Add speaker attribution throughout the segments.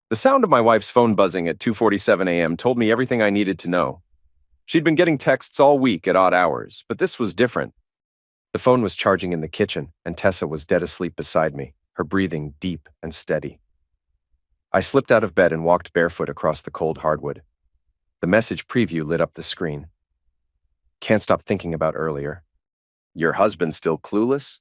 Speaker 1: The sound of my wife's phone buzzing at 2:47 a.m. told me everything I needed to know. She'd been getting texts all week at odd hours, but this was different. The phone was charging in the kitchen, and Tessa was dead asleep beside me, her breathing deep and steady. I slipped out of bed and walked barefoot across the cold hardwood. The message preview lit up the screen. Can't stop thinking about earlier. Your husband still clueless?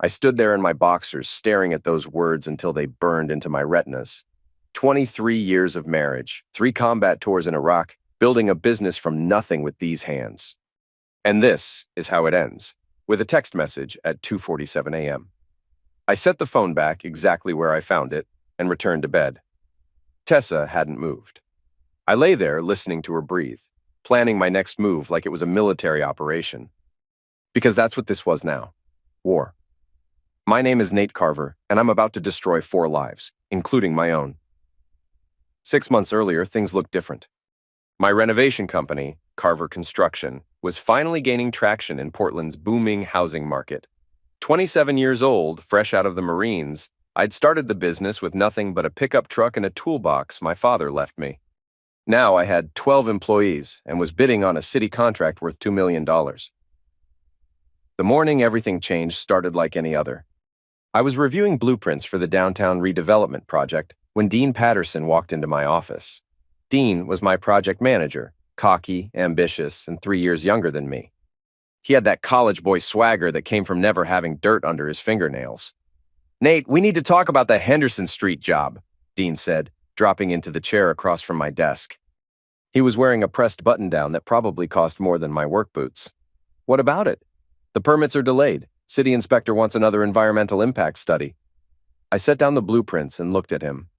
Speaker 1: I stood there in my boxers, staring at those words until they burned into my retinas. 23 years of marriage, 3 combat tours in Iraq, building a business from nothing with these hands. And this is how it ends, with a text message at 2:47 a.m. I set the phone back exactly where I found it and returned to bed. Tessa hadn't moved. I lay there listening to her breathe, planning my next move like it was a military operation. Because that's what this was now. War. My name is Nate Carver, and I'm about to destroy 4 lives, including my own. 6 months earlier, things looked different. My renovation company, Carver Construction, was finally gaining traction in Portland's booming housing market. 27 years old, fresh out of the Marines, I'd started the business with nothing but a pickup truck and a toolbox my father left me. Now I had 12 employees and was bidding on a city contract worth $2 million. The morning everything changed started like any other. I was reviewing blueprints for the downtown redevelopment project when Dean Patterson walked into my office. Dean was my project manager, cocky, ambitious, and 3 years younger than me. He had that college boy swagger that came from never having dirt under his fingernails. "Nate, we need to talk about the Henderson Street job," Dean said, dropping into the chair across from my desk. He was wearing a pressed button-down that probably cost more than my work boots. "What about it?" "The permits are delayed. City inspector wants another environmental impact study." I set down the blueprints and looked at him.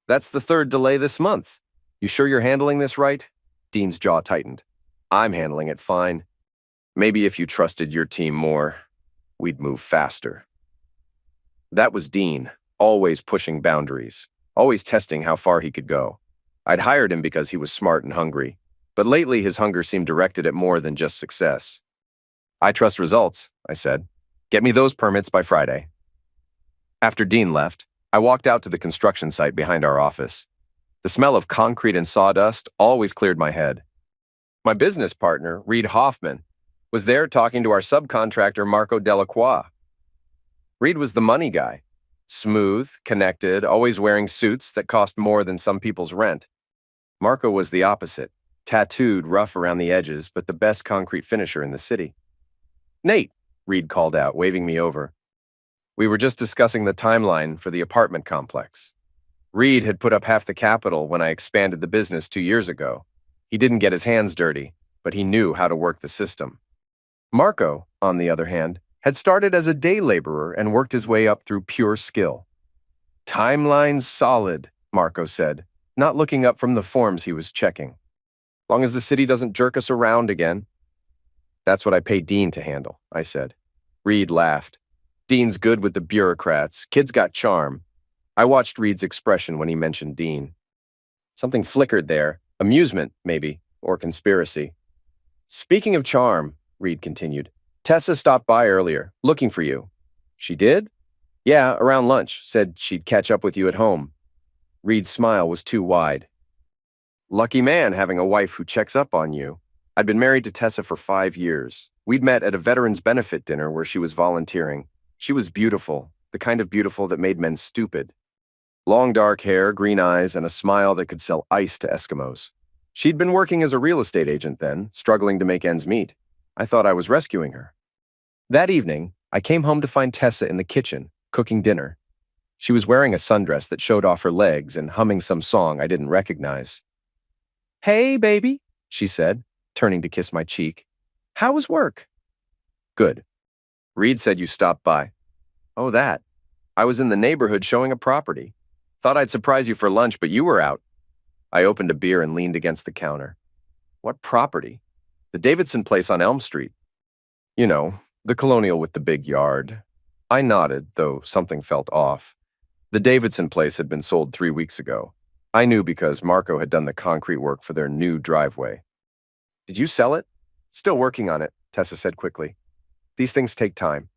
Speaker 1: "That's the 3rd delay this month. You sure you're handling this right?" Dean's jaw tightened. "I'm handling it fine. Maybe if you trusted your team more, we'd move faster." That was Dean, always pushing boundaries, always testing how far he could go. I'd hired him because he was smart and hungry, but lately his hunger seemed directed at more than just success. "I trust results," I said. "Get me those permits by Friday." After Dean left, I walked out to the construction site behind our office. The smell of concrete and sawdust always cleared my head. My business partner, Reed Hoffman, was there talking to our subcontractor, Marco Delacroix. Reed was the money guy. Smooth, connected, always wearing suits that cost more than some people's rent. Marco was the opposite, tattooed, rough around the edges, but the best concrete finisher in the city. "Nate," Reed called out, waving me over. We were just discussing the timeline for the apartment complex. Reed had put up half the capital when I expanded the business 2 years ago. He didn't get his hands dirty, but he knew how to work the system. Marco, on the other hand, had started as a day laborer and worked his way up through pure skill. "Timeline's solid," Marco said, not looking up from the forms he was checking. "Long as the city doesn't jerk us around again." "That's what I pay Dean to handle," I said. Reed laughed. "Dean's good with the bureaucrats. Kid's got charm." I watched Reed's expression when he mentioned Dean. Something flickered there. Amusement, maybe, or conspiracy. "Speaking of charm," Reed continued, "Tessa stopped by earlier, looking for you." "She did?" "Yeah, around lunch. Said she'd catch up with you at home." Reed's smile was too wide. "Lucky man having a wife who checks up on you." I'd been married to Tessa for 5 years. We'd met at a veterans benefit dinner where she was volunteering. She was beautiful, the kind of beautiful that made men stupid. Long dark hair, green eyes, and a smile that could sell ice to Eskimos. She'd been working as a real estate agent then, struggling to make ends meet. I thought I was rescuing her. That evening, I came home to find Tessa in the kitchen, cooking dinner. She was wearing a sundress that showed off her legs and humming some song I didn't recognize. "Hey, baby," she said, turning to kiss my cheek. "How was work?" "Good. Reed said you stopped by." "Oh, that. I was in the neighborhood showing a property. Thought I'd surprise you for lunch, but you were out." I opened a beer and leaned against the counter. "What property?" "The Davidson place on Elm Street." "You know, the colonial with the big yard." I nodded, though something felt off. The Davidson place had been sold 3 weeks ago. I knew because Marco had done the concrete work for their new driveway. "Did you sell it?" "Still working on it," Tessa said quickly. "These things take time."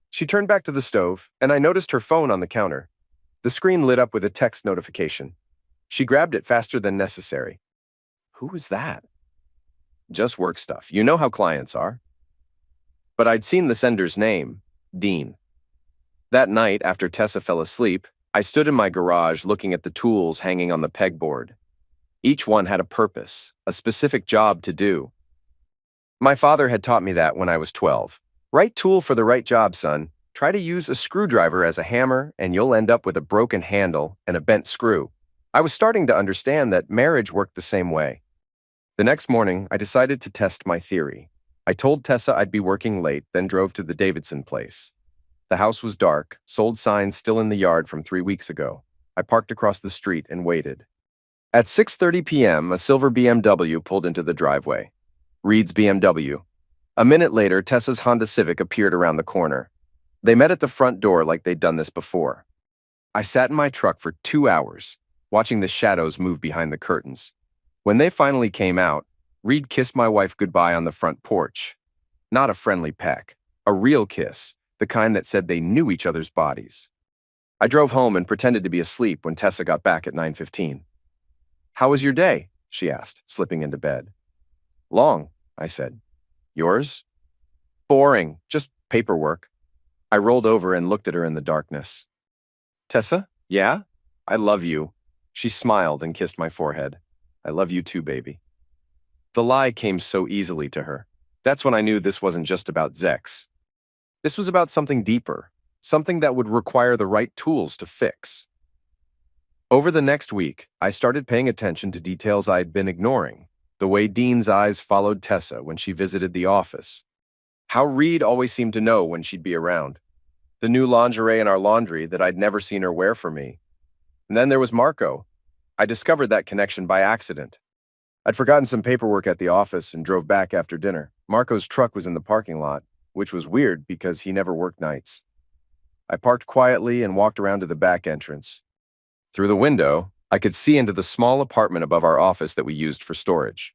Speaker 1: She turned back to the stove, and I noticed her phone on the counter. The screen lit up with a text notification. She grabbed it faster than necessary. Who was that? Just work stuff. You know how clients are. But I'd seen the sender's name, Dean. That night, after Tessa fell asleep, I stood in my garage looking at the tools hanging on the pegboard. Each one had a purpose, a specific job to do. My father had taught me that when I was 12. Right tool for the right job, son. Try to use a screwdriver as a hammer, and you'll end up with a broken handle and a bent screw. I was starting to understand that marriage worked the same way. The next morning, I decided to test my theory. I told Tessa I'd be working late, then drove to the Davidson place. The house was dark, sold signs still in the yard from 3 weeks ago. I parked across the street and waited. At 6:30 p.m., a silver BMW pulled into the driveway. Reed's BMW. A minute later, Tessa's Honda Civic appeared around the corner. They met at the front door like they'd done this before. I sat in my truck for 2 hours, watching the shadows move behind the curtains. When they finally came out, Reed kissed my wife goodbye on the front porch. Not a friendly peck, a real kiss, the kind that said they knew each other's bodies. I drove home and pretended to be asleep when Tessa got back at 9:15. "How was your day?" she asked, slipping into bed. "Long," I said. "Yours?" "Boring, just paperwork." I rolled over and looked at her in the darkness. "Tessa? Yeah? I love you." She smiled and kissed my forehead. "I love you too, baby." The lie came so easily to her. That's when I knew this wasn't just about Zex. This was about something deeper, something that would require the right tools to fix. Over the next week, I started paying attention to details I'd been ignoring. The way Dean's eyes followed Tessa when she visited the office. How Reed always seemed to know when she'd be around. The new lingerie in our laundry that I'd never seen her wear for me. And then there was Marco. I discovered that connection by accident. I'd forgotten some paperwork at the office and drove back after dinner. Marco's truck was in the parking lot, which was weird because he never worked nights. I parked quietly and walked around to the back entrance. Through the window, I could see into the small apartment above our office that we used for storage.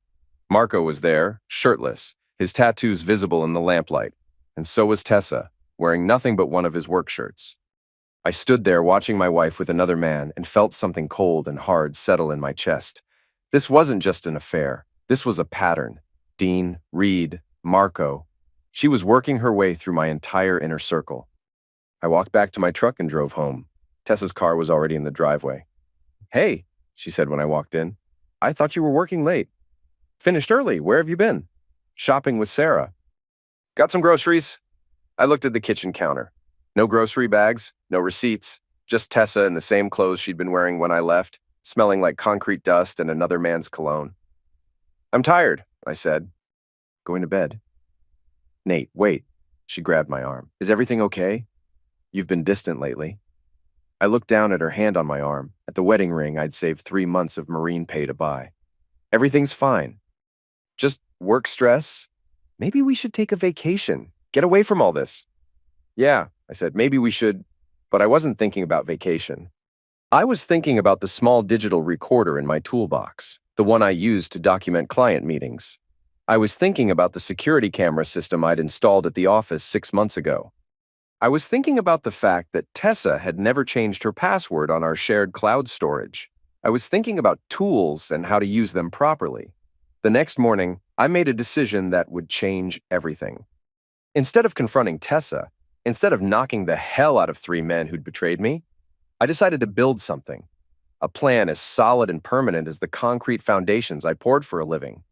Speaker 1: Marco was there, shirtless, his tattoos visible in the lamplight, and so was Tessa, wearing nothing but one of his work shirts. I stood there watching my wife with another man and felt something cold and hard settle in my chest. This wasn't just an affair. This was a pattern. Dean, Reed, Marco. She was working her way through my entire inner circle. I walked back to my truck and drove home. Tessa's car was already in the driveway. "Hey," she said when I walked in. "I thought you were working late." "Finished early. Where have you been?" "Shopping with Sarah." "Got some groceries?" I looked at the kitchen counter. No grocery bags, no receipts, just Tessa in the same clothes she'd been wearing when I left, smelling like concrete dust and another man's cologne. "I'm tired," I said. "Going to bed." "Nate, wait." She grabbed my arm. "Is everything okay? You've been distant lately." I looked down at her hand on my arm, at the wedding ring I'd saved 3 months of Marine pay to buy. "Everything's fine. Just work stress. Maybe we should take a vacation. Get away from all this." "Yeah," I said, "maybe we should," but I wasn't thinking about vacation. I was thinking about the small digital recorder in my toolbox, the one I used to document client meetings. I was thinking about the security camera system I'd installed at the office 6 months ago. I was thinking about the fact that Tessa had never changed her password on our shared cloud storage. I was thinking about tools and how to use them properly. The next morning, I made a decision that would change everything. Instead of confronting Tessa, instead of knocking the hell out of 3 men who'd betrayed me, I decided to build something. A plan as solid and permanent as the concrete foundations I poured for a living.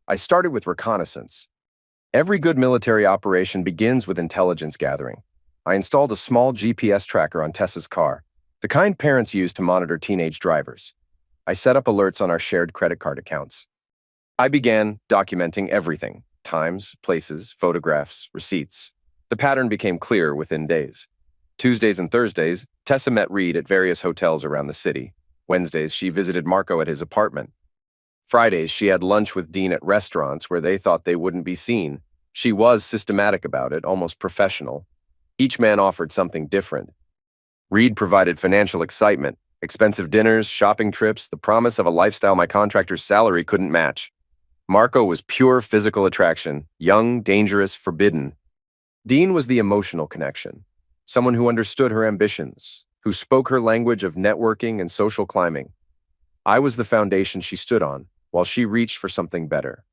Speaker 1: I started with reconnaissance. Every good military operation begins with intelligence gathering. I installed a small GPS tracker on Tessa's car, the kind parents use to monitor teenage drivers. I set up alerts on our shared credit card accounts. I began documenting everything: times, places, photographs, receipts. The pattern became clear within days. Tuesdays and Thursdays, Tessa met Reed at various hotels around the city. Wednesdays, she visited Marco at his apartment. Fridays, she had lunch with Dean at restaurants where they thought they wouldn't be seen. She was systematic about it, almost professional. Each man offered something different. Reed provided financial excitement, expensive dinners, shopping trips, the promise of a lifestyle my contractor's salary couldn't match. Marco was pure physical attraction, young, dangerous, forbidden. Dean was the emotional connection, someone who understood her ambitions, who spoke her language of networking and social climbing. I was the foundation she stood on, while she reached for something better.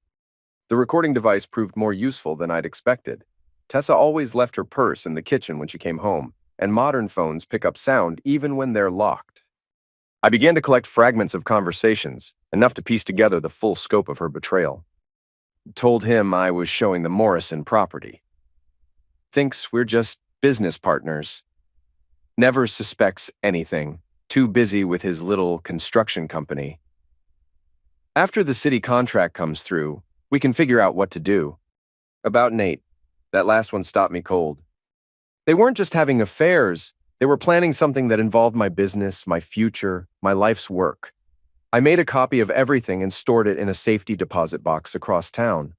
Speaker 1: The recording device proved more useful than I'd expected. Tessa always left her purse in the kitchen when she came home, and modern phones pick up sound even when they're locked. I began to collect fragments of conversations, enough to piece together the full scope of her betrayal. Told him I was showing the Morrison property. Thinks we're just business partners. Never suspects anything. Too busy with his little construction company. After the city contract comes through, we can figure out what to do. About Nate, that last one stopped me cold. They weren't just having affairs, they were planning something that involved my business, my future, my life's work. I made a copy of everything and stored it in a safety deposit box across town.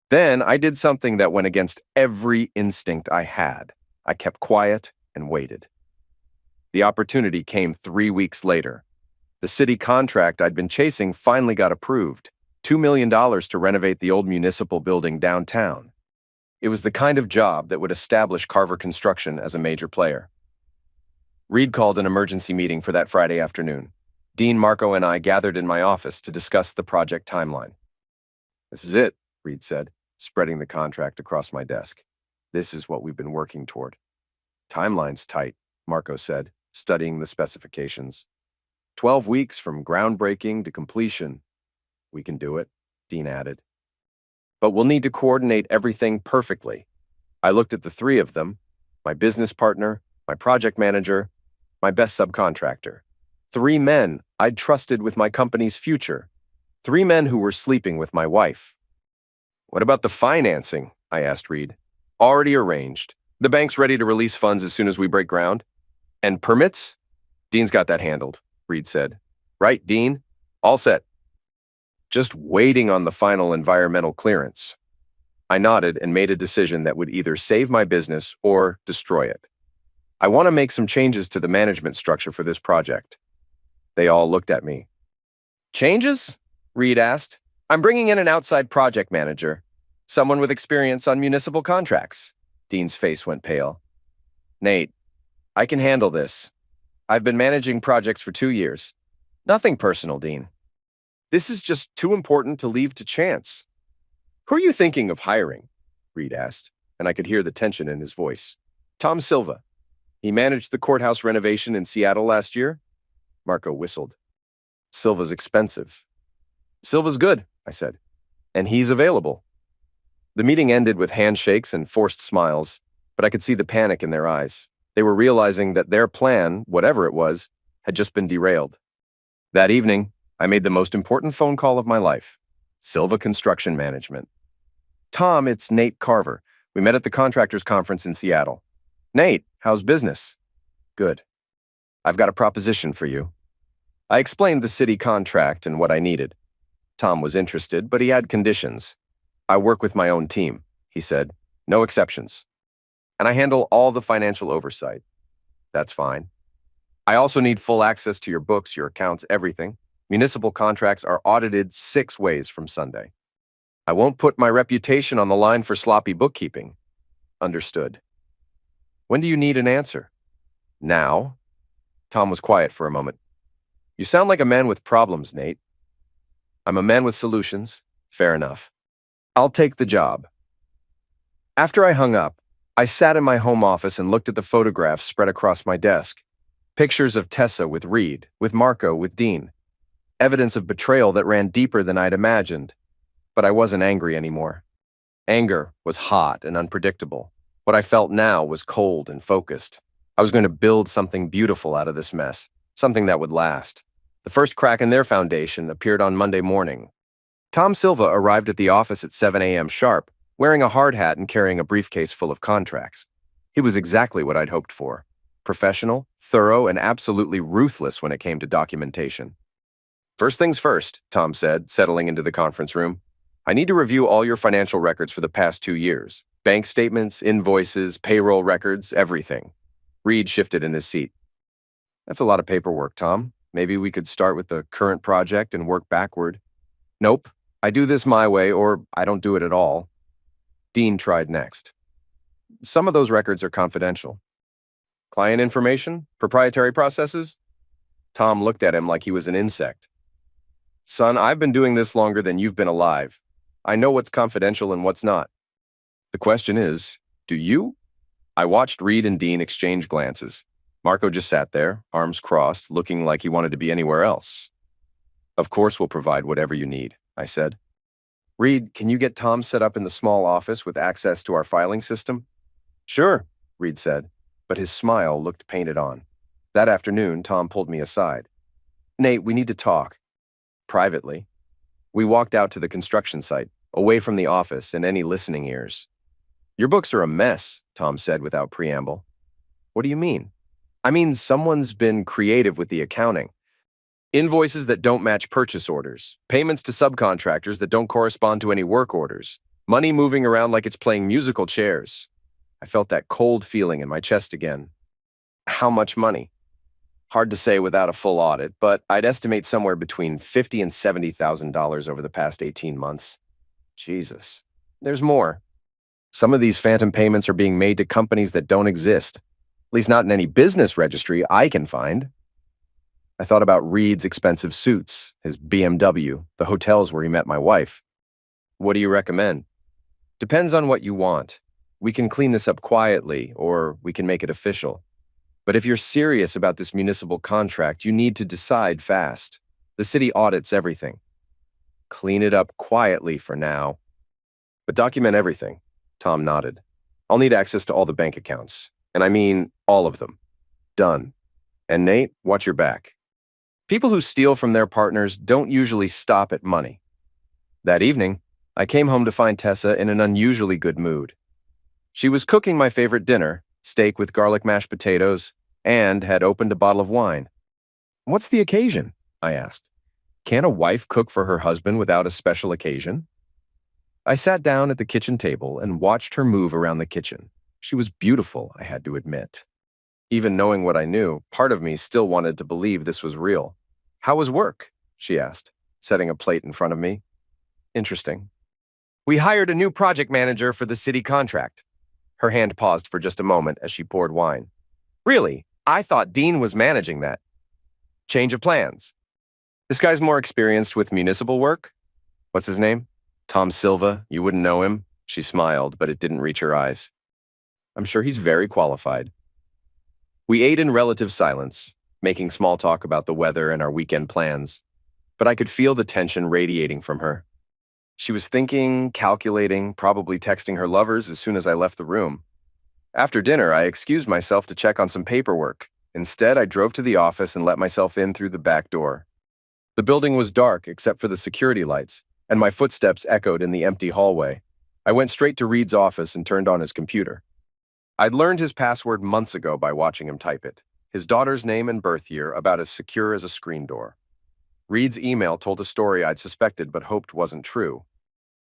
Speaker 1: Then I did something that went against every instinct I had. I kept quiet and waited. The opportunity came 3 weeks later. The city contract I'd been chasing finally got approved. $2 million to renovate the old municipal building downtown. It was the kind of job that would establish Carver Construction as a major player. Reed called an emergency meeting for that Friday afternoon. Dean, Marco, and I gathered in my office to discuss the project timeline. "This is it," Reed said, spreading the contract across my desk. "This is what we've been working toward." "Timeline's tight," Marco said, studying the specifications. 12 weeks from groundbreaking to completion. "We can do it," Dean added. "But we'll need to coordinate everything perfectly." I looked at the three of them, my business partner, my project manager, my best subcontractor. 3 men I'd trusted with my company's future. 3 men who were sleeping with my wife. "What about the financing?" I asked Reed. "Already arranged. The bank's ready to release funds as soon as we break ground. And permits?" "Dean's got that handled," Reed said. "Right, Dean? All set. Just waiting on the final environmental clearance." I nodded and made a decision that would either save my business or destroy it. "I want to make some changes to the management structure for this project." They all looked at me. "Changes?" Reed asked. "I'm bringing in an outside project manager, someone with experience on municipal contracts." Dean's face went pale. "Nate, I can handle this. I've been managing projects for 2 years. Nothing personal, Dean. This is just too important to leave to chance." "Who are you thinking of hiring?" Reed asked, and I could hear the tension in his voice. "Tom Silva. He managed the courthouse renovation in Seattle last year." Marco whistled. "Silva's expensive." "Silva's good," I said, "and he's available." The meeting ended with handshakes and forced smiles, but I could see the panic in their eyes. They were realizing that their plan, whatever it was, had just been derailed. That evening, I made the most important phone call of my life. Silva Construction Management. "Tom, it's Nate Carver. We met at the contractors conference in Seattle." "Nate, how's business?" "Good. I've got a proposition for you." I explained the city contract and what I needed. Tom was interested, but he had conditions. "I work with my own team," he said. "No exceptions. And I handle all the financial oversight." "That's fine. I also need full access to your books, your accounts, everything. Municipal contracts are audited 6 ways from Sunday. I won't put my reputation on the line for sloppy bookkeeping." "Understood." "When do you need an answer?" "Now." Tom was quiet for a moment. "You sound like a man with problems, Nate." "I'm a man with solutions." "Fair enough. I'll take the job." After I hung up, I sat in my home office and looked at the photographs spread across my desk. Pictures of Tessa with Reed, with Marco, with Dean. Evidence of betrayal that ran deeper than I'd imagined. But I wasn't angry anymore. Anger was hot and unpredictable. What I felt now was cold and focused. I was going to build something beautiful out of this mess, something that would last. The first crack in their foundation appeared on Monday morning. Tom Silva arrived at the office at 7 a.m. sharp, wearing a hard hat and carrying a briefcase full of contracts. He was exactly what I'd hoped for. Professional, thorough, and absolutely ruthless when it came to documentation. "First things first," Tom said, settling into the conference room. "I need to review all your financial records for the past 2 years. Bank statements, invoices, payroll records, everything." Reed shifted in his seat. "That's a lot of paperwork, Tom. Maybe we could start with the current project and work backward." "Nope. I do this my way, or I don't do it at all." Dean tried next. "Some of those records are confidential." Client information? Proprietary processes? Tom looked at him like he was an insect. Son, I've been doing this longer than you've been alive. I know what's confidential and what's not. The question is, do you? I watched Reed and Dean exchange glances. Marco just sat there, arms crossed, looking like he wanted to be anywhere else. Of course we'll provide whatever you need, I said. Reed, can you get Tom set up in the small office with access to our filing system? Sure, Reed said, but his smile looked painted on. That afternoon, Tom pulled me aside. Nate, we need to talk. Privately. We walked out to the construction site, away from the office and any listening ears. Your books are a mess, Tom said without preamble. What do you mean? I mean, someone's been creative with the accounting. Invoices that don't match purchase orders, payments to subcontractors that don't correspond to any work orders, money moving around like it's playing musical chairs. I felt that cold feeling in my chest again. How much money? Hard to say without a full audit, but I'd estimate somewhere between $50,000 and $70,000 over the past 18 months. Jesus. There's more. Some of these phantom payments are being made to companies that don't exist, at least not in any business registry I can find. I thought about Reed's expensive suits, his BMW, the hotels where he met my wife. What do you recommend? Depends on what you want. We can clean this up quietly, or we can make it official. But if you're serious about this municipal contract, you need to decide fast. The city audits everything. Clean it up quietly for now. But document everything. Tom nodded. I'll need access to all the bank accounts. And I mean all of them. Done. And Nate, watch your back. People who steal from their partners don't usually stop at money. That evening, I came home to find Tessa in an unusually good mood. She was cooking my favorite dinner, steak with garlic mashed potatoes, and had opened a bottle of wine. What's the occasion? I asked. Can a wife cook for her husband without a special occasion? I sat down at the kitchen table and watched her move around the kitchen. She was beautiful, I had to admit. Even knowing what I knew, part of me still wanted to believe this was real. How was work? She asked, setting a plate in front of me. Interesting. We hired a new project manager for the city contract. Her hand paused for just a moment as she poured wine. Really? I thought Dean was managing that. Change of plans. This guy's more experienced with municipal work? What's his name? Tom Silva. You wouldn't know him? She smiled, but it didn't reach her eyes. I'm sure he's very qualified. We ate in relative silence, making small talk about the weather and our weekend plans, but I could feel the tension radiating from her. She was thinking, calculating, probably texting her lovers as soon as I left the room. After dinner, I excused myself to check on some paperwork. Instead, I drove to the office and let myself in through the back door. The building was dark except for the security lights, and my footsteps echoed in the empty hallway. I went straight to Reed's office and turned on his computer. I'd learned his password months ago by watching him type it. His daughter's name and birth year about as secure as a screen door. Reed's email told a story I'd suspected but hoped wasn't true.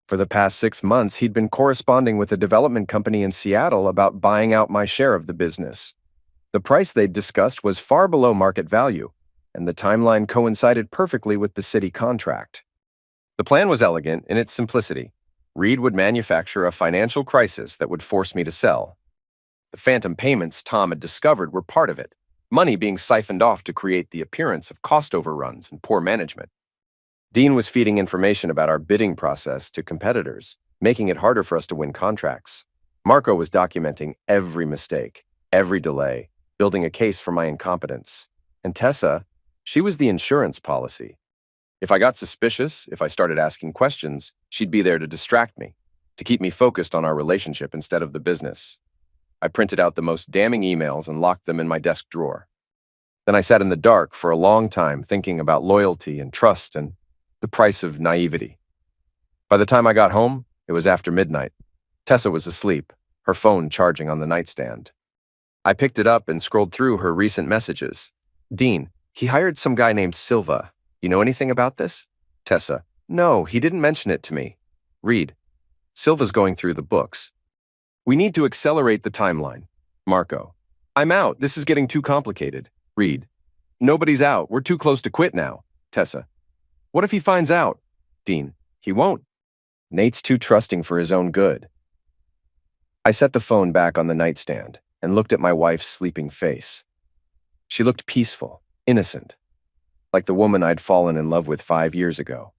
Speaker 1: For the past 6 months, he'd been corresponding with a development company in Seattle about buying out my share of the business. The price they'd discussed was far below market value, and the timeline coincided perfectly with the city contract. The plan was elegant in its simplicity. Reed would manufacture a financial crisis that would force me to sell. The phantom payments Tom had discovered were part of it, money being siphoned off to create the appearance of cost overruns and poor management. Dean was feeding information about our bidding process to competitors, making it harder for us to win contracts. Marco was documenting every mistake, every delay, building a case for my incompetence. And Tessa, she was the insurance policy. If I got suspicious, if I started asking questions, she'd be there to distract me, to keep me focused on our relationship instead of the business. I printed out the most damning emails and locked them in my desk drawer. Then I sat in the dark for a long time thinking about loyalty and trust and the price of naivety. By the time I got home, it was after midnight. Tessa was asleep, her phone charging on the nightstand. I picked it up and scrolled through her recent messages. Dean, he hired some guy named Silva. You know anything about this? Tessa, no, he didn't mention it to me. Reed, Silva's going through the books. We need to accelerate the timeline. Marco, I'm out. This is getting too complicated. Reed, nobody's out. We're too close to quit now. Tessa, what if he finds out? Dean, he won't. Nate's too trusting for his own good. I set the phone back on the nightstand. and looked at my wife's sleeping face. She looked peaceful, innocent, like the woman I'd fallen in love with 5 years ago.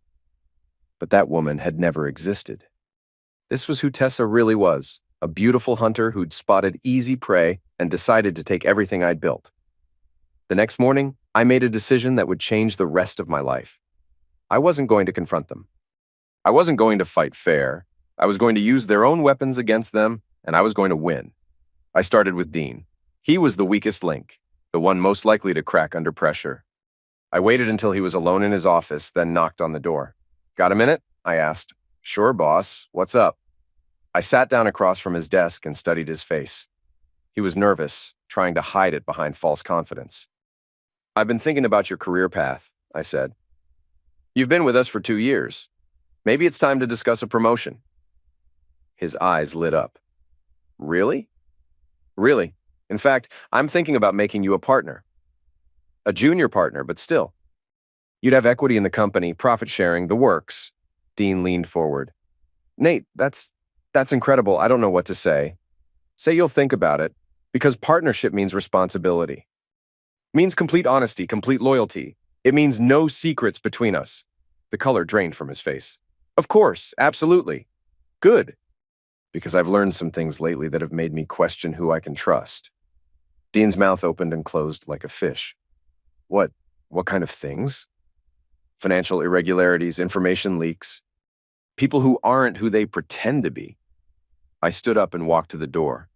Speaker 1: But that woman had never existed. This was who Tessa really was, a beautiful hunter who'd spotted easy prey and decided to take everything I'd built. The next morning, I made a decision that would change the rest of my life. I wasn't going to confront them. I wasn't going to fight fair. I was going to use their own weapons against them, and I was going to win. I started with Dean. He was the weakest link, the one most likely to crack under pressure. I waited until he was alone in his office, then knocked on the door. "Got a minute?" I asked. "Sure, boss. What's up?" I sat down across from his desk and studied his face. He was nervous, trying to hide it behind false confidence. "I've been thinking about your career path," I said. "You've been with us for 2 years. Maybe it's time to discuss a promotion." His eyes lit up. "Really?" "Really. In fact, I'm thinking about making you a partner. A junior partner, but still. You'd have equity in the company, profit sharing, the works." Dean leaned forward. "Nate, that's incredible. I don't know what to say." "Say you'll think about it, because partnership means responsibility. Means complete honesty, complete loyalty. It means no secrets between us." The color drained from his face. "Of course, absolutely. Good. Because I've learned some things lately that have made me question who I can trust." Dean's mouth opened and closed like a fish. What kind of things?" "Financial irregularities, information leaks. People who aren't who they pretend to be." I stood up and walked to the door.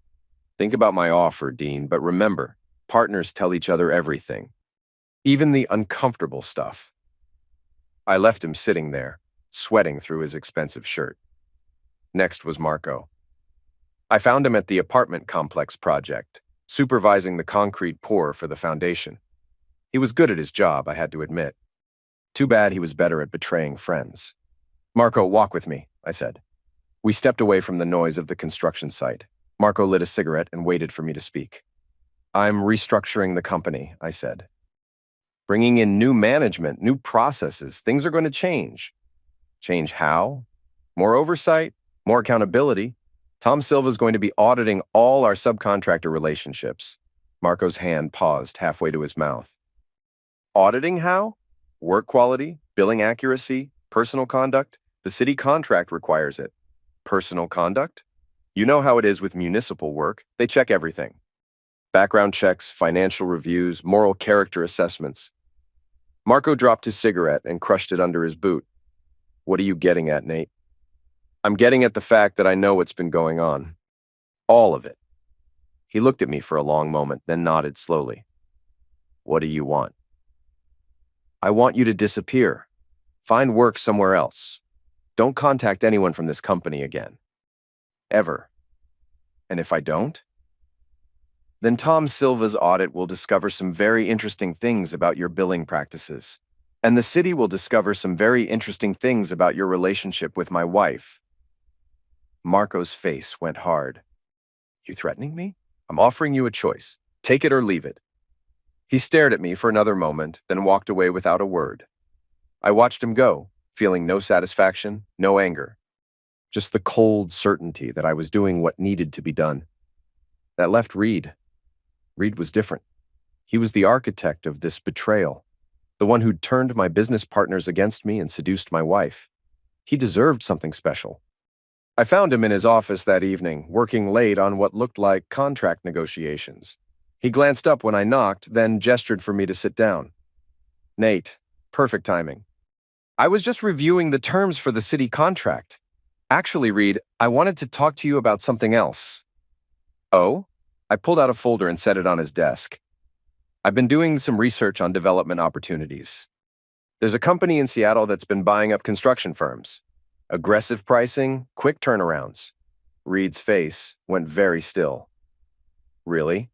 Speaker 1: "Think about my offer, Dean, but remember, partners tell each other everything. Even the uncomfortable stuff." I left him sitting there, sweating through his expensive shirt. Next was Marco. I found him at the apartment complex project, supervising the concrete pour for the foundation. He was good at his job, I had to admit. Too bad he was better at betraying friends. "Marco, walk with me," I said. We stepped away from the noise of the construction site. Marco lit a cigarette and waited for me to speak. "I'm restructuring the company," I said. "Bringing in new management, new processes. Things are going to change." "Change how?" "More oversight, more accountability. Tom Silva's going to be auditing all our subcontractor relationships." Marco's hand paused halfway to his mouth. "Auditing how?" "Work quality, billing accuracy, personal conduct. The city contract requires it." "Personal conduct?" "You know how it is with municipal work. They check everything. Background checks, financial reviews, moral character assessments." Marco dropped his cigarette and crushed it under his boot. "What are you getting at, Nate?" "I'm getting at the fact that I know what's been going on. All of it." He looked at me for a long moment, then nodded slowly. "What do you want?" "I want you to disappear. Find work somewhere else. Don't contact anyone from this company again. Ever. And if I don't? Then Tom Silva's audit will discover some very interesting things about your billing practices. And the city will discover some very interesting things about your relationship with my wife." Marco's face went hard. "You threatening me? I'm offering you a choice. Take it or leave it." He stared at me for another moment, then walked away without a word. I watched him go, feeling no satisfaction, no anger. Just the cold certainty that I was doing what needed to be done. That left Reed. Reed was different. He was the architect of this betrayal, the one who'd turned my business partners against me and seduced my wife. He deserved something special. I found him in his office that evening, working late on what looked like contract negotiations. He glanced up when I knocked, then gestured for me to sit down. "Nate, perfect timing. I was just reviewing the terms for the city contract. Actually, Reed, I wanted to talk to you about something else." "Oh?" I pulled out a folder and set it on his desk. "I've been doing some research on development opportunities. There's a company in Seattle that's been buying up construction firms. Aggressive pricing, quick turnarounds." Reed's face went very still. "Really?"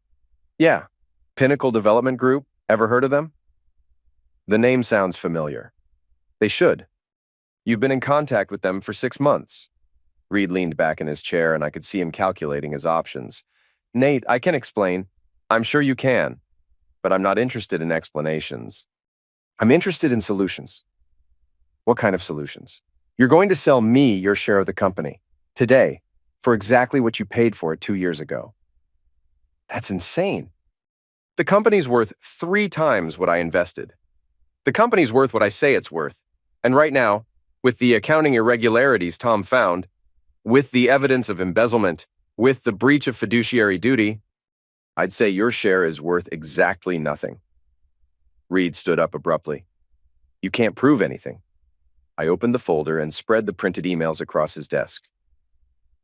Speaker 1: "Yeah. Pinnacle Development Group. Ever heard of them?" "The name sounds familiar." "They should. You've been in contact with them for 6 months." Reed leaned back in his chair and I could see him calculating his options. "Nate, I can explain. I'm sure you can. But I'm not interested in explanations. I'm interested in solutions." "What kind of solutions?" "You're going to sell me your share of the company. Today. For exactly what you paid for it 2 years ago." That's insane. The company's worth 3 times what I invested. The company's worth what I say it's worth. And right now, with the accounting irregularities Tom found, with the evidence of embezzlement, with the breach of fiduciary duty, I'd say your share is worth exactly nothing. Reed stood up abruptly. You can't prove anything. I opened the folder and spread the printed emails across his desk.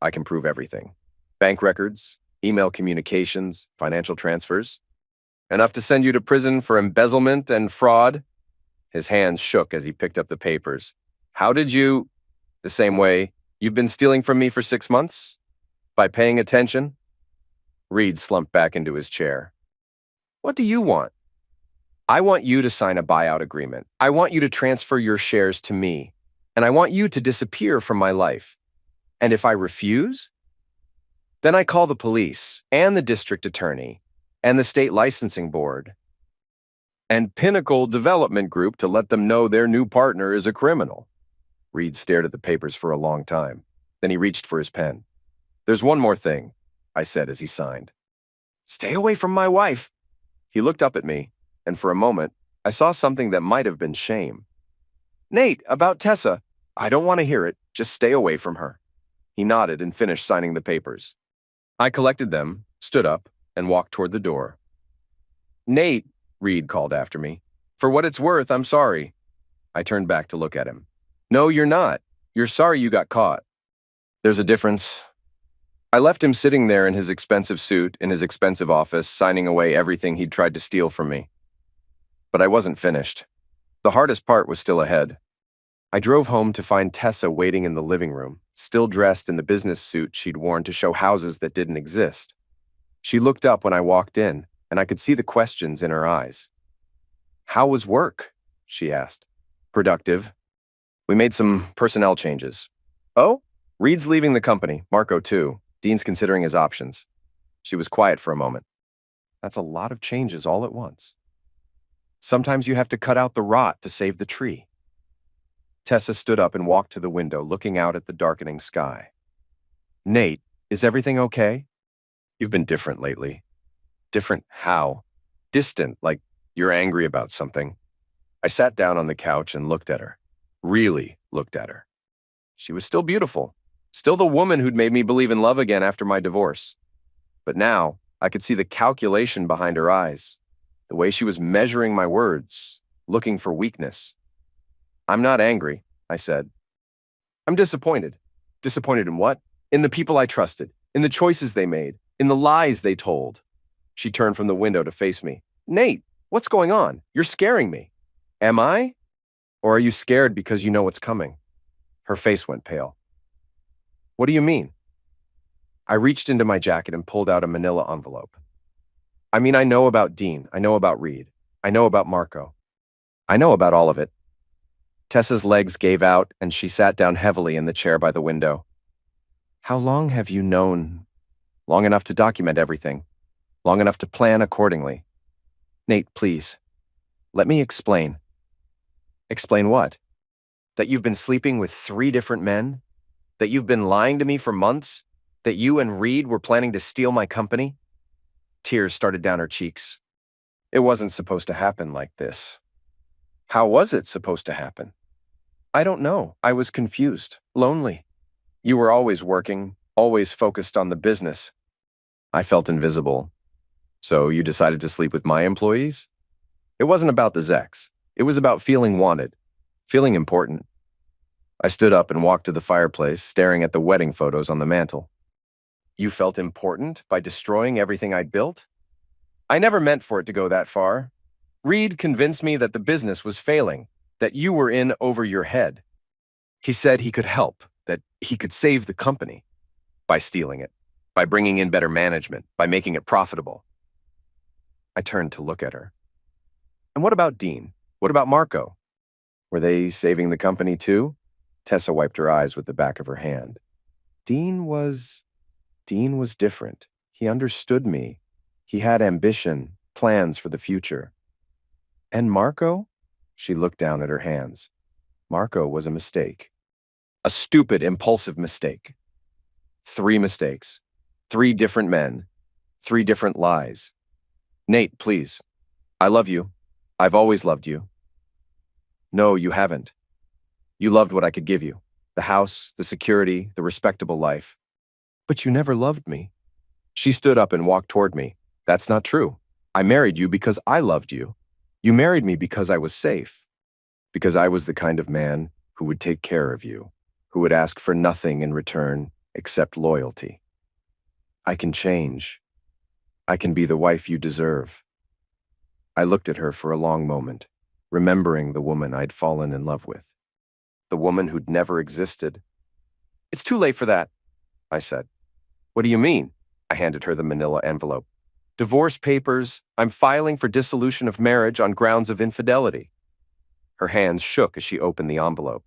Speaker 1: I can prove everything. Bank records, email communications, financial transfers. Enough to send you to prison for embezzlement and fraud? His hands shook as he picked up the papers. How did you? The same way you've been stealing from me for 6 months? By paying attention? Reed slumped back into his chair. What do you want? I want you to sign a buyout agreement. I want you to transfer your shares to me. And I want you to disappear from my life. And if I refuse, then I call the police and the district attorney and the state licensing board and Pinnacle Development Group to let them know their new partner is a criminal. Reed stared at the papers for a long time. Then he reached for his pen. There's one more thing, I said as he signed. Stay away from my wife. He looked up at me, and for a moment, I saw something that might have been shame. Nate, about Tessa. I don't want to hear it. Just stay away from her. He nodded and finished signing the papers. I collected them, stood up, and walked toward the door. Nate, Reed called after me. For what it's worth, I'm sorry. I turned back to look at him. No, you're not. You're sorry you got caught. There's a difference. I left him sitting there in his expensive suit, in his expensive office, signing away everything he'd tried to steal from me. But I wasn't finished. The hardest part was still ahead. I drove home to find Tessa waiting in the living room, still dressed in the business suit she'd worn to show houses that didn't exist. She looked up when I walked in, and I could see the questions in her eyes. How was work? She asked. Productive. We made some personnel changes. Oh? Reed's leaving the company, Marco too. Dean's considering his options. She was quiet for a moment. That's a lot of changes all at once. Sometimes you have to cut out the rot to save the tree. Tessa stood up and walked to the window, looking out at the darkening sky. Nate, is everything okay? You've been different lately. Different how? Distant, like you're angry about something. I sat down on the couch and looked at her. Really looked at her. She was still beautiful. Still the woman who'd made me believe in love again after my divorce. But now, I could see the calculation behind her eyes, the way she was measuring my words, looking for weakness. I'm not angry, I said. I'm disappointed. Disappointed in what? In the people I trusted, in the choices they made, in the lies they told. She turned from the window to face me. Nate, what's going on? You're scaring me. Am I? Or are you scared because you know what's coming? Her face went pale. What do you mean? I reached into my jacket and pulled out a manila envelope. I mean, I know about Dean. I know about Reed. I know about Marco. I know about all of it. Tessa's legs gave out, and she sat down heavily in the chair by the window. How long have you known? Long enough to document everything. Long enough to plan accordingly. Nate, please. Let me explain. Explain what? That you've been sleeping with 3 different men? That you've been lying to me for months? That you and Reed were planning to steal my company? Tears started down her cheeks. It wasn't supposed to happen like this. How was it supposed to happen? I don't know. I was confused, lonely. You were always working, always focused on the business. I felt invisible. So you decided to sleep with my employees? It wasn't about the Zex. It was about feeling wanted, feeling important. I stood up and walked to the fireplace, staring at the wedding photos on the mantel. You felt important by destroying everything I'd built? I never meant for it to go that far. Reed convinced me that the business was failing, that you were in over your head. He said he could help, that he could save the company by stealing it, by bringing in better management, by making it profitable. I turned to look at her. And what about Dean? What about Marco? Were they saving the company too? Tessa wiped her eyes with the back of her hand. Dean was different. He understood me. He had ambition, plans for the future. And Marco? She looked down at her hands. Marco was a mistake. A stupid, impulsive mistake. 3 mistakes. 3 different men. 3 different lies. Nate, please. I love you. I've always loved you. No, you haven't. You loved what I could give you. The house, the security, the respectable life. But you never loved me. She stood up and walked toward me. That's not true. I married you because I loved you. You married me because I was safe. Because I was the kind of man who would take care of you, who would ask for nothing in return except loyalty. I can change. I can be the wife you deserve. I looked at her for a long moment, remembering the woman I'd fallen in love with. The woman who'd never existed. It's too late for that, I said. What do you mean? I handed her the manila envelope. Divorce papers. I'm filing for dissolution of marriage on grounds of infidelity. Her hands shook as she opened the envelope.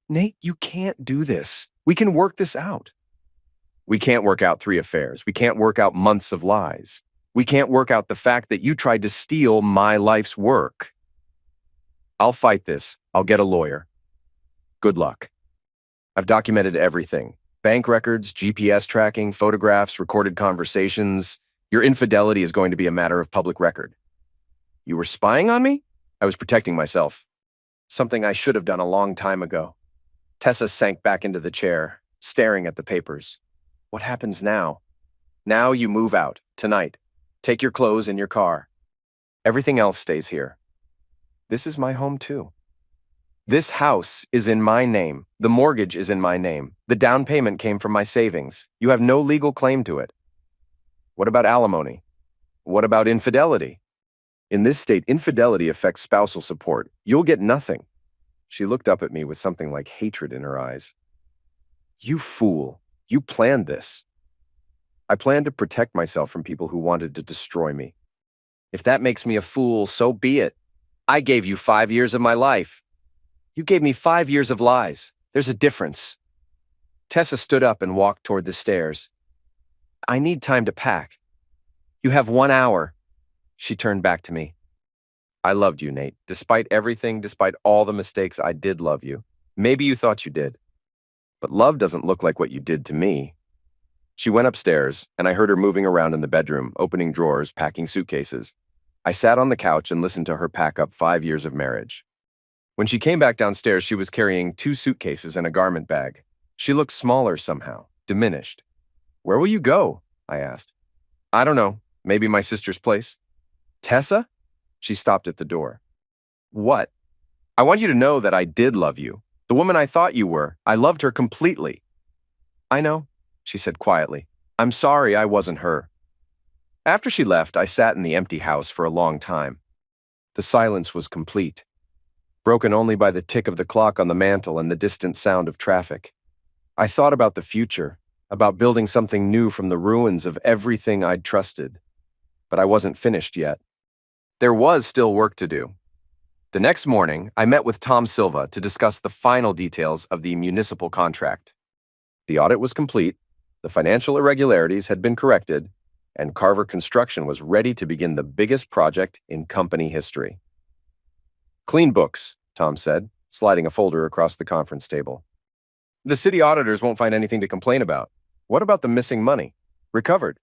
Speaker 1: Nate, you can't do this. We can work this out. We can't work out 3 affairs. We can't work out months of lies. We can't work out the fact that you tried to steal my life's work. I'll fight this. I'll get a lawyer. Good luck. I've documented everything. Bank records, GPS tracking, photographs, recorded conversations. Your infidelity is going to be a matter of public record. You were spying on me? I was protecting myself. Something I should have done a long time ago. Tessa sank back into the chair, staring at the papers. What happens now? Now you move out, tonight. Take your clothes in your car. Everything else stays here. This is my home too. This house is in my name. The mortgage is in my name. The down payment came from my savings. You have no legal claim to it. What about alimony? What about infidelity? In this state, infidelity affects spousal support. You'll get nothing. She looked up at me with something like hatred in her eyes. You fool. You planned this. I planned to protect myself from people who wanted to destroy me. If that makes me a fool, so be it. I gave you 5 years of my life. You gave me 5 years of lies. There's a difference. Tessa stood up and walked toward the stairs. I need time to pack. You have 1 hour. She turned back to me. I loved you, Nate. Despite everything, despite all the mistakes, I did love you. Maybe you thought you did. But love doesn't look like what you did to me. She went upstairs, and I heard her moving around in the bedroom, opening drawers, packing suitcases. I sat on the couch and listened to her pack up 5 years of marriage. When she came back downstairs, she was carrying 2 suitcases and a garment bag. She looked smaller somehow, diminished. Where will you go? I asked. I don't know. Maybe my sister's place. Tessa? She stopped at the door. What? I want you to know that I did love you. The woman I thought you were. I loved her completely. I know, she said quietly. I'm sorry I wasn't her. After she left, I sat in the empty house for a long time. The silence was complete, broken only by the tick of the clock on the mantel and the distant sound of traffic. I thought about the future, about building something new from the ruins of everything I'd trusted. But I wasn't finished yet. There was still work to do. The next morning, I met with Tom Silva to discuss the final details of the municipal contract. The audit was complete, the financial irregularities had been corrected, and Carver Construction was ready to begin the biggest project in company history. Clean books, Tom said, sliding a folder across the conference table. The city auditors won't find anything to complain about. What about the missing money? Recovered.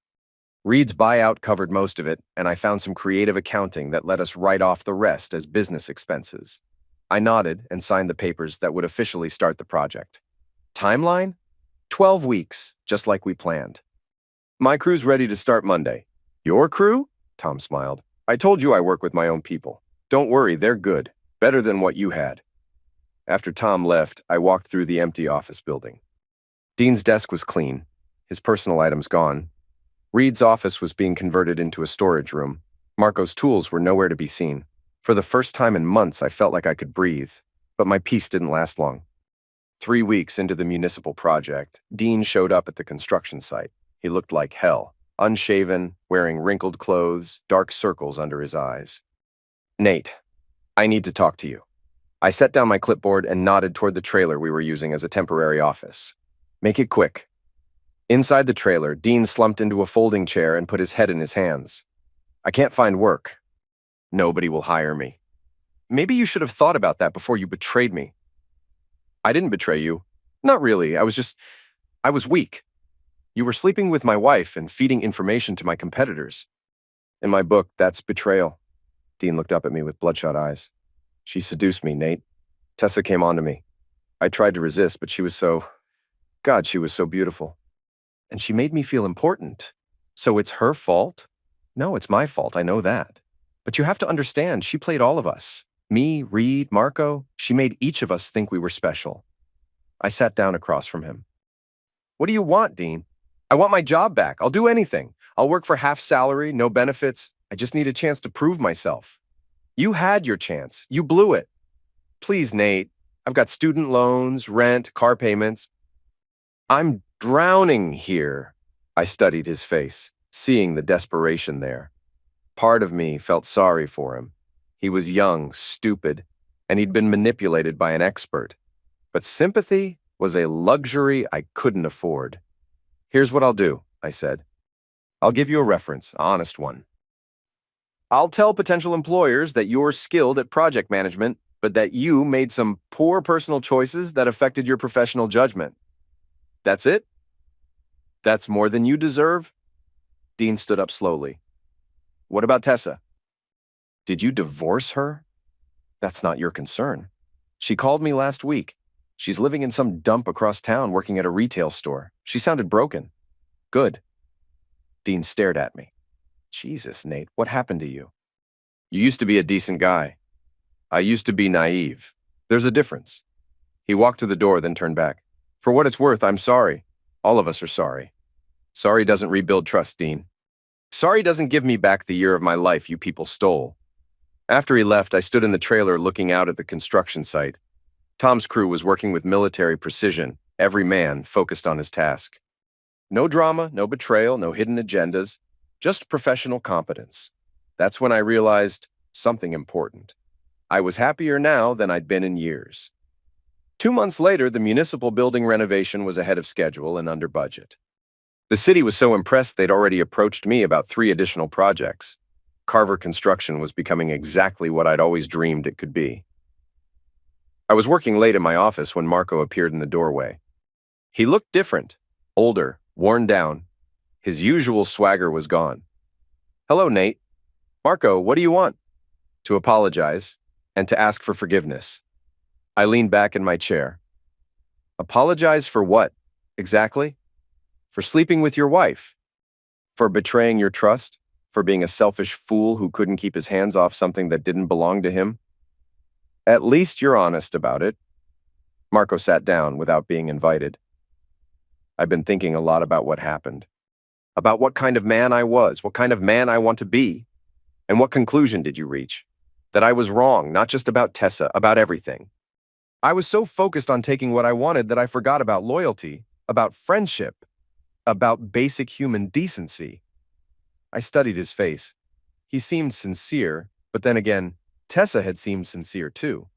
Speaker 1: Reed's buyout covered most of it, and I found some creative accounting that let us write off the rest as business expenses. I nodded and signed the papers that would officially start the project. Timeline? 12 weeks, just like we planned. My crew's ready to start Monday. Your crew? Tom smiled. I told you I work with my own people. Don't worry, they're good. Better than what you had. After Tom left, I walked through the empty office building. Dean's desk was clean, his personal items gone. Reed's office was being converted into a storage room. Marco's tools were nowhere to be seen. For the first time in months, I felt like I could breathe, but my peace didn't last long. 3 weeks into the municipal project, Dean showed up at the construction site. He looked like hell, unshaven, wearing wrinkled clothes, dark circles under his eyes. Nate, I need to talk to you. I set down my clipboard and nodded toward the trailer we were using as a temporary office. Make it quick. Inside the trailer, Dean slumped into a folding chair and put his head in his hands. I can't find work. Nobody will hire me. Maybe you should have thought about that before you betrayed me. I didn't betray you. Not really. I was weak. You were sleeping with my wife and feeding information to my competitors. In my book, that's betrayal. Dean looked up at me with bloodshot eyes. She seduced me, Nate. Tessa came on to me. I tried to resist, but she was so beautiful. And she made me feel important. So it's her fault? No, it's my fault, I know that. But you have to understand, she played all of us. Me, Reed, Marco, she made each of us think we were special. I sat down across from him. What do you want, Dean? I want my job back. I'll do anything. I'll work for half salary, no benefits. I just need a chance to prove myself. You had your chance. You blew it. Please, Nate. I've got student loans, rent, car payments. I'm drowning here. I studied his face, seeing the desperation there. Part of me felt sorry for him. He was young, stupid, and he'd been manipulated by an expert. But sympathy was a luxury I couldn't afford. Here's what I'll do, I said. I'll give you a reference, an honest one. I'll tell potential employers that you're skilled at project management, but that you made some poor personal choices that affected your professional judgment. That's it? That's more than you deserve? Dean stood up slowly. What about Tessa? Did you divorce her? That's not your concern. She called me last week. She's living in some dump across town working at a retail store. She sounded broken. Good. Dean stared at me. Jesus, Nate, what happened to you? You used to be a decent guy. I used to be naive. There's a difference. He walked to the door, then turned back. For what it's worth, I'm sorry. All of us are sorry. Sorry doesn't rebuild trust, Dean. Sorry doesn't give me back the year of my life you people stole. After he left, I stood in the trailer looking out at the construction site. Tom's crew was working with military precision, every man focused on his task. No drama, no betrayal, no hidden agendas, just professional competence. That's when I realized something important. I was happier now than I'd been in years. 2 months later, the municipal building renovation was ahead of schedule and under budget. The city was so impressed they'd already approached me about 3 additional projects. Carver Construction was becoming exactly what I'd always dreamed it could be. I was working late in my office when Marco appeared in the doorway. He looked different, older, worn down. His usual swagger was gone. Hello, Nate. Marco, what do you want? To apologize and to ask for forgiveness. I leaned back in my chair. Apologize for what, exactly? For sleeping with your wife? For betraying your trust? For being a selfish fool who couldn't keep his hands off something that didn't belong to him? At least you're honest about it. Marco sat down without being invited. I've been thinking a lot about what happened. About what kind of man I was, what kind of man I want to be. And what conclusion did you reach? That I was wrong, not just about Tessa, about everything. I was so focused on taking what I wanted that I forgot about loyalty, about friendship, about basic human decency. I studied his face. He seemed sincere, but then again, Tessa had seemed sincere too.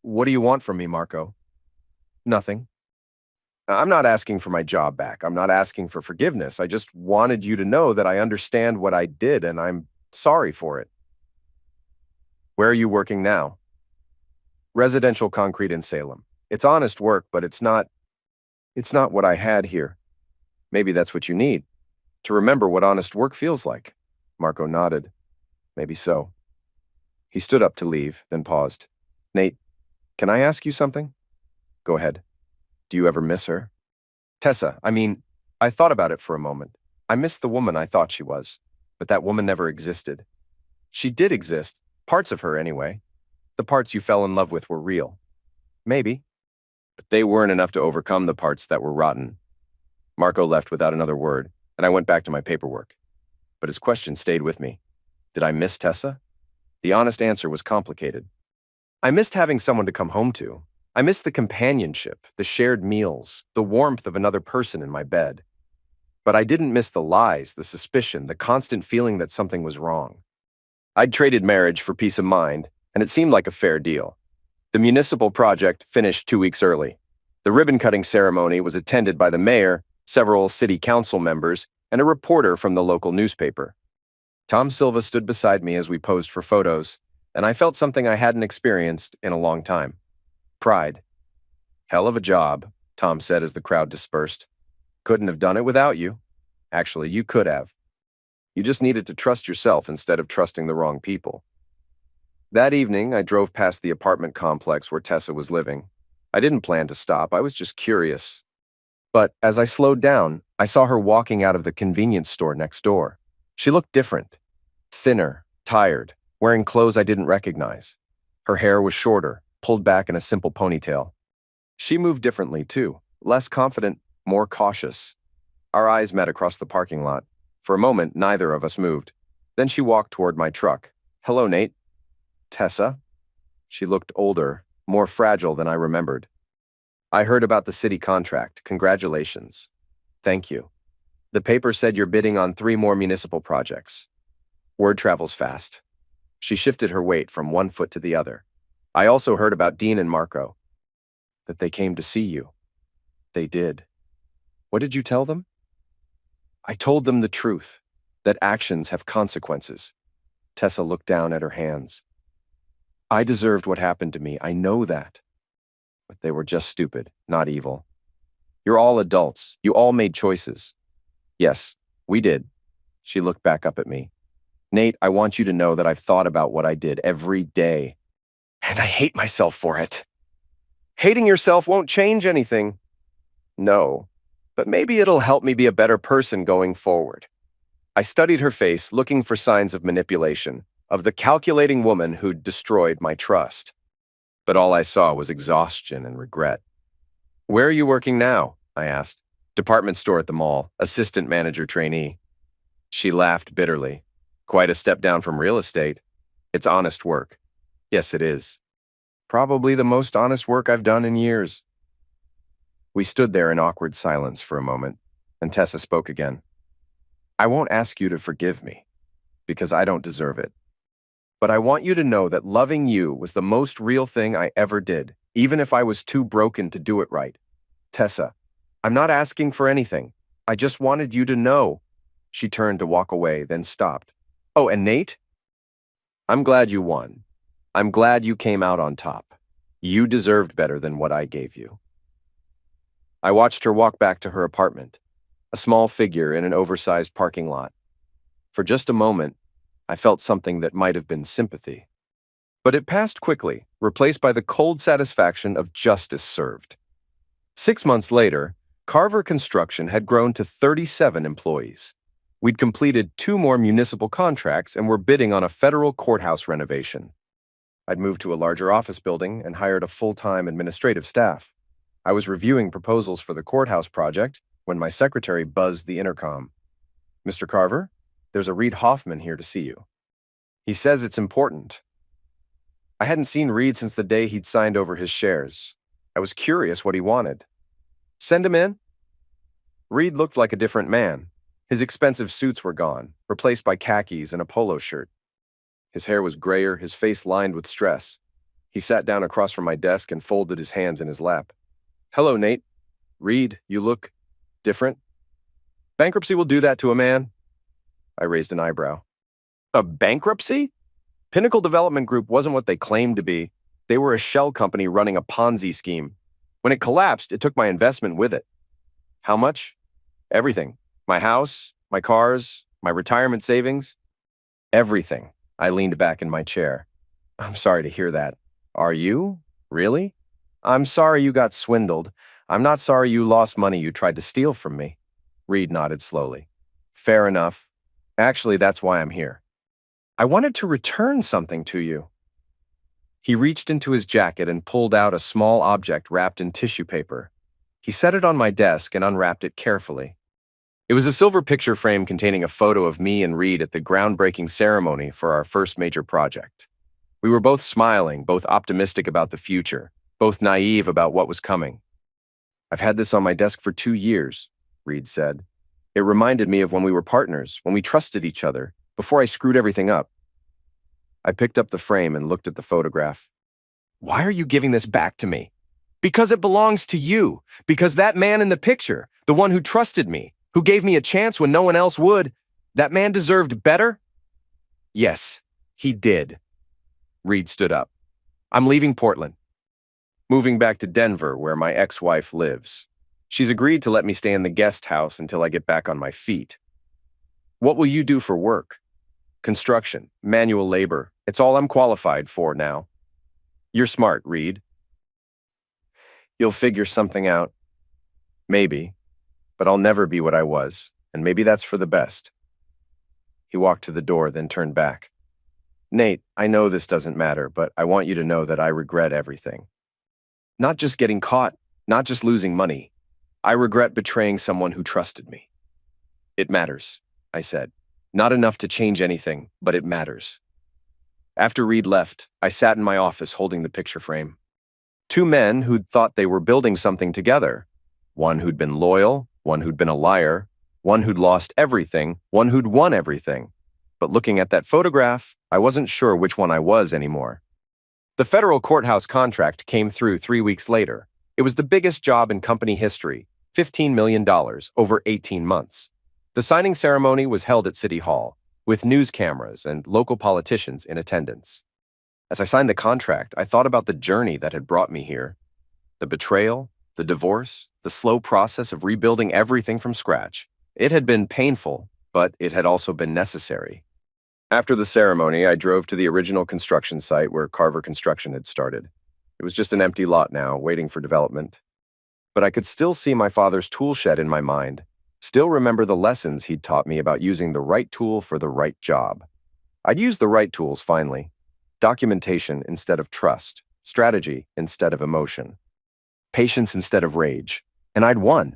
Speaker 1: What do you want from me, Marco? Nothing. I'm not asking for my job back. I'm not asking for forgiveness. I just wanted you to know that I understand what I did and I'm sorry for it. Where are you working now? Residential concrete in Salem. It's honest work, but it's not what I had here. Maybe that's what you need, to remember what honest work feels like. Marco nodded. Maybe so. He stood up to leave, then paused. Nate, can I ask you something? Go ahead. Do you ever miss her? Tessa, I thought about it for a moment. I miss the woman I thought she was, but that woman never existed. She did exist, parts of her anyway. The parts you fell in love with were real. Maybe. But they weren't enough to overcome the parts that were rotten. Marco left without another word, and I went back to my paperwork. But his question stayed with me. Did I miss Tessa? The honest answer was complicated. I missed having someone to come home to. I missed the companionship, the shared meals, the warmth of another person in my bed. But I didn't miss the lies, the suspicion, the constant feeling that something was wrong. I'd traded marriage for peace of mind, and it seemed like a fair deal. The municipal project finished 2 weeks early. The ribbon-cutting ceremony was attended by the mayor, several city council members, and a reporter from the local newspaper. Tom Silva stood beside me as we posed for photos, and I felt something I hadn't experienced in a long time. Pride. Hell of a job, Tom said as the crowd dispersed. Couldn't have done it without you. Actually, you could have. You just needed to trust yourself instead of trusting the wrong people. That evening, I drove past the apartment complex where Tessa was living. I didn't plan to stop, I was just curious. But as I slowed down, I saw her walking out of the convenience store next door. She looked different. Thinner, tired, wearing clothes I didn't recognize. Her hair was shorter, pulled back in a simple ponytail. She moved differently, too, less confident, more cautious. Our eyes met across the parking lot. For a moment, neither of us moved. Then she walked toward my truck. "Hello, Nate." "Tessa?" She looked older, more fragile than I remembered. "I heard about the city contract. Congratulations." "Thank you. The paper said you're bidding on 3 more municipal projects. Word travels fast." She shifted her weight from one foot to the other. "I also heard about Dean and Marco. That they came to see you." "They did. What did you tell them?" "I told them the truth, that actions have consequences." Tessa looked down at her hands. "I deserved what happened to me, I know that. But they were just stupid, not evil. You're all adults, you all made choices." "Yes, we did." She looked back up at me. "Nate, I want you to know that I've thought about what I did every day. And I hate myself for it." "Hating yourself won't change anything." "No, but maybe it'll help me be a better person going forward." I studied her face, looking for signs of manipulation, of the calculating woman who'd destroyed my trust. But all I saw was exhaustion and regret. "Where are you working now?" I asked. "Department store at the mall, assistant manager trainee." She laughed bitterly. "Quite a step down from real estate. It's honest work." "Yes, it is. Probably the most honest work I've done in years." We stood there in awkward silence for a moment, and Tessa spoke again. "I won't ask you to forgive me, because I don't deserve it. But I want you to know that loving you was the most real thing I ever did, even if I was too broken to do it right. Tessa, I'm not asking for anything. I just wanted you to know." She turned to walk away, then stopped. "Oh, and Nate? I'm glad you won. I'm glad you came out on top. You deserved better than what I gave you." I watched her walk back to her apartment, a small figure in an oversized parking lot. For just a moment, I felt something that might have been sympathy. But it passed quickly, replaced by the cold satisfaction of justice served. 6 months later, Carver Construction had grown to 37 employees. We'd completed 2 more municipal contracts and were bidding on a federal courthouse renovation. I'd moved to a larger office building and hired a full-time administrative staff. I was reviewing proposals for the courthouse project when my secretary buzzed the intercom. "Mr. Carver, there's a Reed Hoffman here to see you. He says it's important." I hadn't seen Reed since the day he'd signed over his shares. I was curious what he wanted. "Send him in." Reed looked like a different man. His expensive suits were gone, replaced by khakis and a polo shirt. His hair was grayer, his face lined with stress. He sat down across from my desk and folded his hands in his lap. "Hello, Nate. Reed, you look different." "Bankruptcy will do that to a man." I raised an eyebrow. "A bankruptcy?" Pinnacle Development Group wasn't what they claimed to be. They were a shell company running a Ponzi scheme. When it collapsed, it took my investment with it. "How much?" "Everything. My house, my cars, my retirement savings." "Everything." I leaned back in my chair. "I'm sorry to hear that." "Are you? Really?" "I'm sorry you got swindled. I'm not sorry you lost money you tried to steal from me." Reed nodded slowly. "Fair enough. Actually, that's why I'm here. I wanted to return something to you." He reached into his jacket and pulled out a small object wrapped in tissue paper. He set it on my desk and unwrapped it carefully. It was a silver picture frame containing a photo of me and Reed at the groundbreaking ceremony for our first major project. We were both smiling, both optimistic about the future, both naive about what was coming. "I've had this on my desk for 2 years, Reed said. "It reminded me of when we were partners, when we trusted each other, before I screwed everything up." I picked up the frame and looked at the photograph. "Why are you giving this back to me?" "Because it belongs to you. Because that man in the picture, the one who trusted me, who gave me a chance when no one else would, that man deserved better?" "Yes, he did." Reed stood up. "I'm leaving Portland. Moving back to Denver, where my ex-wife lives. She's agreed to let me stay in the guest house until I get back on my feet. What will you do for work? Construction, manual labor. It's all I'm qualified for now. You're smart, Reed. You'll figure something out. Maybe. But I'll never be what I was, and maybe that's for the best. He walked to the door, then turned back. Nate, I know this doesn't matter, but I want you to know that I regret everything. Not just getting caught, not just losing money. I regret betraying someone who trusted me. It matters, I said. Not enough to change anything, but it matters. After Reed left, I sat in my office holding the picture frame. Two men who'd thought they were building something together. One who'd been loyal, one who'd been a liar, one who'd lost everything, one who'd won everything. But looking at that photograph, I wasn't sure which one I was anymore. The federal courthouse contract came through 3 weeks later. It was the biggest job in company history, $15 million over 18 months. The signing ceremony was held at City Hall, with news cameras and local politicians in attendance. As I signed the contract, I thought about the journey that had brought me here. The betrayal, the divorce, the slow process of rebuilding everything from scratch. It had been painful, but it had also been necessary. After the ceremony, I drove to the original construction site where Carver Construction had started. It was just an empty lot now, waiting for development. But I could still see my father's tool shed in my mind, still remember the lessons he'd taught me about using the right tool for the right job. I'd used the right tools finally. Documentation instead of trust, strategy instead of emotion, patience instead of rage, and I'd won.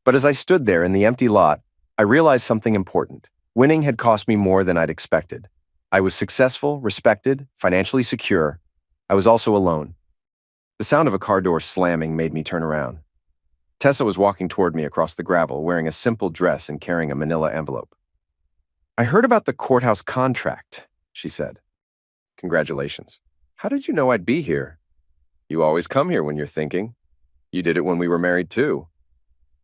Speaker 1: But as I stood there in the empty lot, I realized something important. Winning had cost me more than I'd expected. I was successful, respected, financially secure. I was also alone. The sound of a car door slamming made me turn around. Tessa was walking toward me across the gravel, wearing a simple dress and carrying a manila envelope. I heard about the courthouse contract, she said. Congratulations. How did you know I'd be here? You always come here when you're thinking. You did it when we were married too.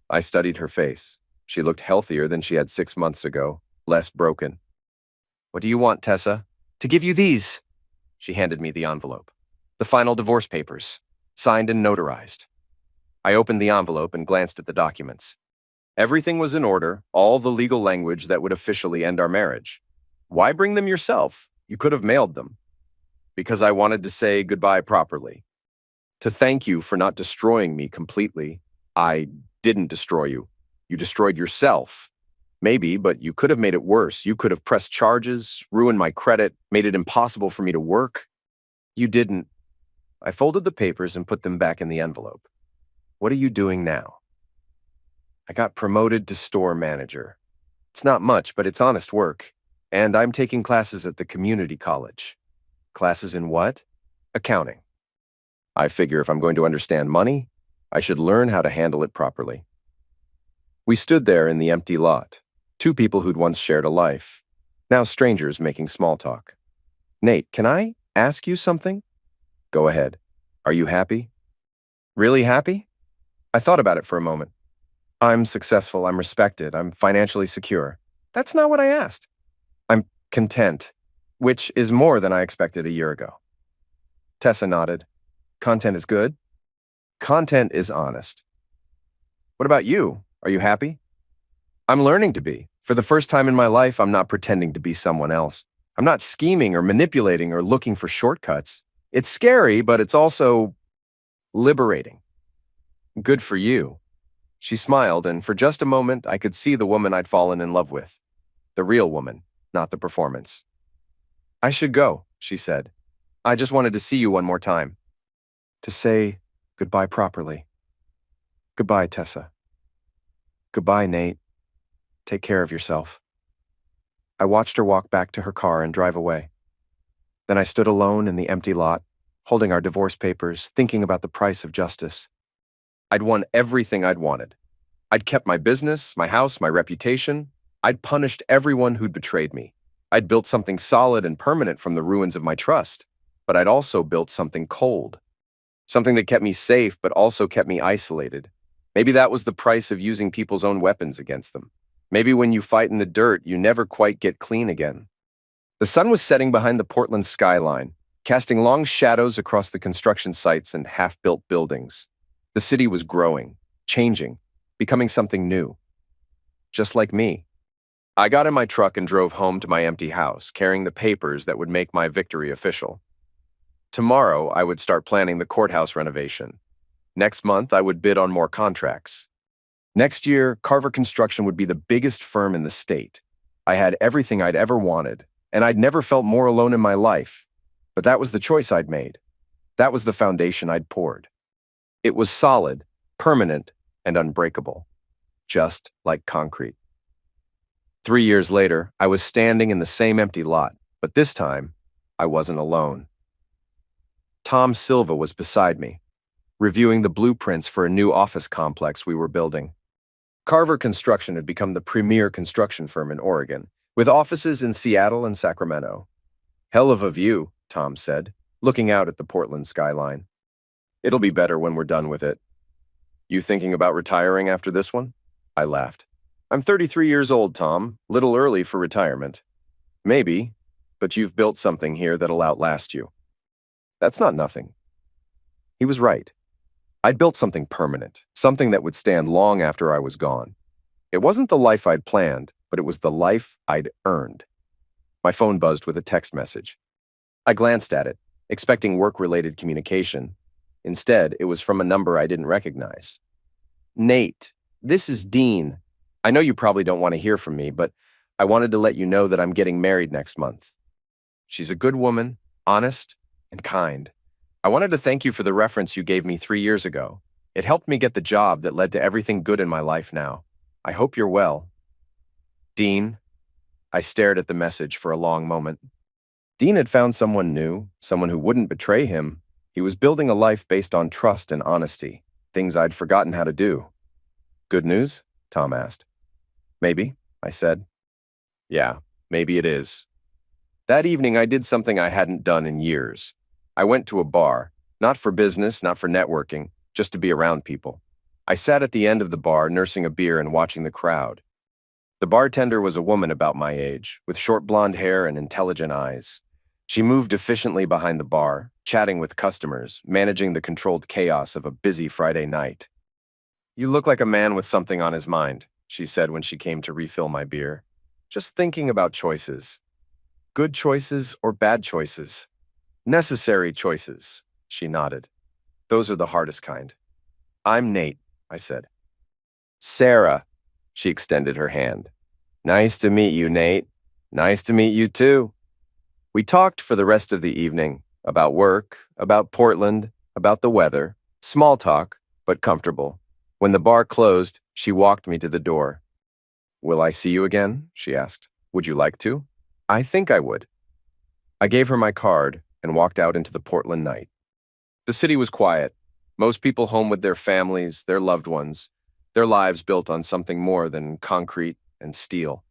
Speaker 1: I studied her face. She looked healthier than she had 6 months ago, less broken. What do you want, Tessa? To give you these. She handed me the envelope. The final divorce papers, signed and notarized. I opened the envelope and glanced at the documents. Everything was in order, all the legal language that would officially end our marriage. Why bring them yourself? You could have mailed them. Because I wanted to say goodbye properly. To thank you for not destroying me completely. I didn't destroy you. You destroyed yourself. Maybe, but you could have made it worse. You could have pressed charges, ruined my credit, made it impossible for me to work. You didn't. I folded the papers and put them back in the envelope. What are you doing now? I got promoted to store manager. It's not much, but it's honest work. And I'm taking classes at the community college. Classes in what? Accounting. I figure if I'm going to understand money, I should learn how to handle it properly. We stood there in the empty lot, two people who'd once shared a life, now strangers making small talk. Nate, can I ask you something? Go ahead. Are you happy? Really happy? I thought about it for a moment. I'm successful, I'm respected, I'm financially secure. That's not what I asked. I'm content, which is more than I expected a year ago. Tessa nodded. Content is good? Content is honest. What about you? Are you happy? I'm learning to be. For the first time in my life, I'm not pretending to be someone else. I'm not scheming or manipulating or looking for shortcuts. It's scary, but it's also liberating. Good for you. She smiled, and for just a moment, I could see the woman I'd fallen in love with. The real woman, not the performance. I should go, she said. I just wanted to see you one more time. To say goodbye properly. Goodbye, Tessa. Goodbye, Nate. Take care of yourself. I watched her walk back to her car and drive away. Then I stood alone in the empty lot, holding our divorce papers, thinking about the price of justice. I'd won everything I'd wanted. I'd kept my business, my house, my reputation. I'd punished everyone who'd betrayed me. I'd built something solid and permanent from the ruins of my trust. But I'd also built something cold. Something that kept me safe, but also kept me isolated. Maybe that was the price of using people's own weapons against them. Maybe when you fight in the dirt, you never quite get clean again. The sun was setting behind the Portland skyline, casting long shadows across the construction sites and half-built buildings. The city was growing, changing, becoming something new. Just like me. I got in my truck and drove home to my empty house, carrying the papers that would make my victory official. Tomorrow, I would start planning the courthouse renovation. Next month, I would bid on more contracts. Next year, Carver Construction would be the biggest firm in the state. I had everything I'd ever wanted, and I'd never felt more alone in my life. But that was the choice I'd made. That was the foundation I'd poured. It was solid, permanent, and unbreakable, just like concrete. 3 years later, I was standing in the same empty lot, but this time, I wasn't alone. Tom Silva was beside me, reviewing the blueprints for a new office complex we were building. Carver Construction had become the premier construction firm in Oregon, with offices in Seattle and Sacramento. "Hell of a view," Tom said, looking out at the Portland skyline. "It'll be better when we're done with it." "You thinking about retiring after this one?" I laughed. "I'm 33 years old, Tom, little early for retirement." "Maybe, but you've built something here that'll outlast you." "That's not nothing." He was right. I'd built something permanent, something that would stand long after I was gone. It wasn't the life I'd planned, but it was the life I'd earned. My phone buzzed with a text message. I glanced at it, expecting work-related communication. Instead, it was from a number I didn't recognize. "Nate, this is Dean. I know you probably don't want to hear from me, but I wanted to let you know that I'm getting married next month." She's a good woman, honest, and kind. "I wanted to thank you for the reference you gave me 3 years ago. It helped me get the job that led to everything good in my life now. I hope you're well." "Dean." I stared at the message for a long moment. Dean had found someone new, someone who wouldn't betray him. He was building a life based on trust and honesty, things I'd forgotten how to do. "Good news?" Tom asked. "Maybe," I said. "Yeah, maybe it is." That evening, I did something I hadn't done in years. I went to a bar, not for business, not for networking, just to be around people. I sat at the end of the bar, nursing a beer and watching the crowd. The bartender was a woman about my age, with short blonde hair and intelligent eyes. She moved efficiently behind the bar, chatting with customers, managing the controlled chaos of a busy Friday night. "You look like a man with something on his mind," she said when she came to refill my beer. "Just thinking about choices. Good choices or bad choices? Necessary choices," she nodded. "Those are the hardest kind." "I'm Nate," I said. "Sarah," she extended her hand. "Nice to meet you, Nate. Nice to meet you too." We talked for the rest of the evening, about work, about Portland, about the weather, small talk, but comfortable. When the bar closed, she walked me to the door. "Will I see you again?" she asked. "Would you like to?" "I think I would." I gave her my card and walked out into the Portland night. The city was quiet, most people home with their families, their loved ones, their lives built on something more than concrete and steel.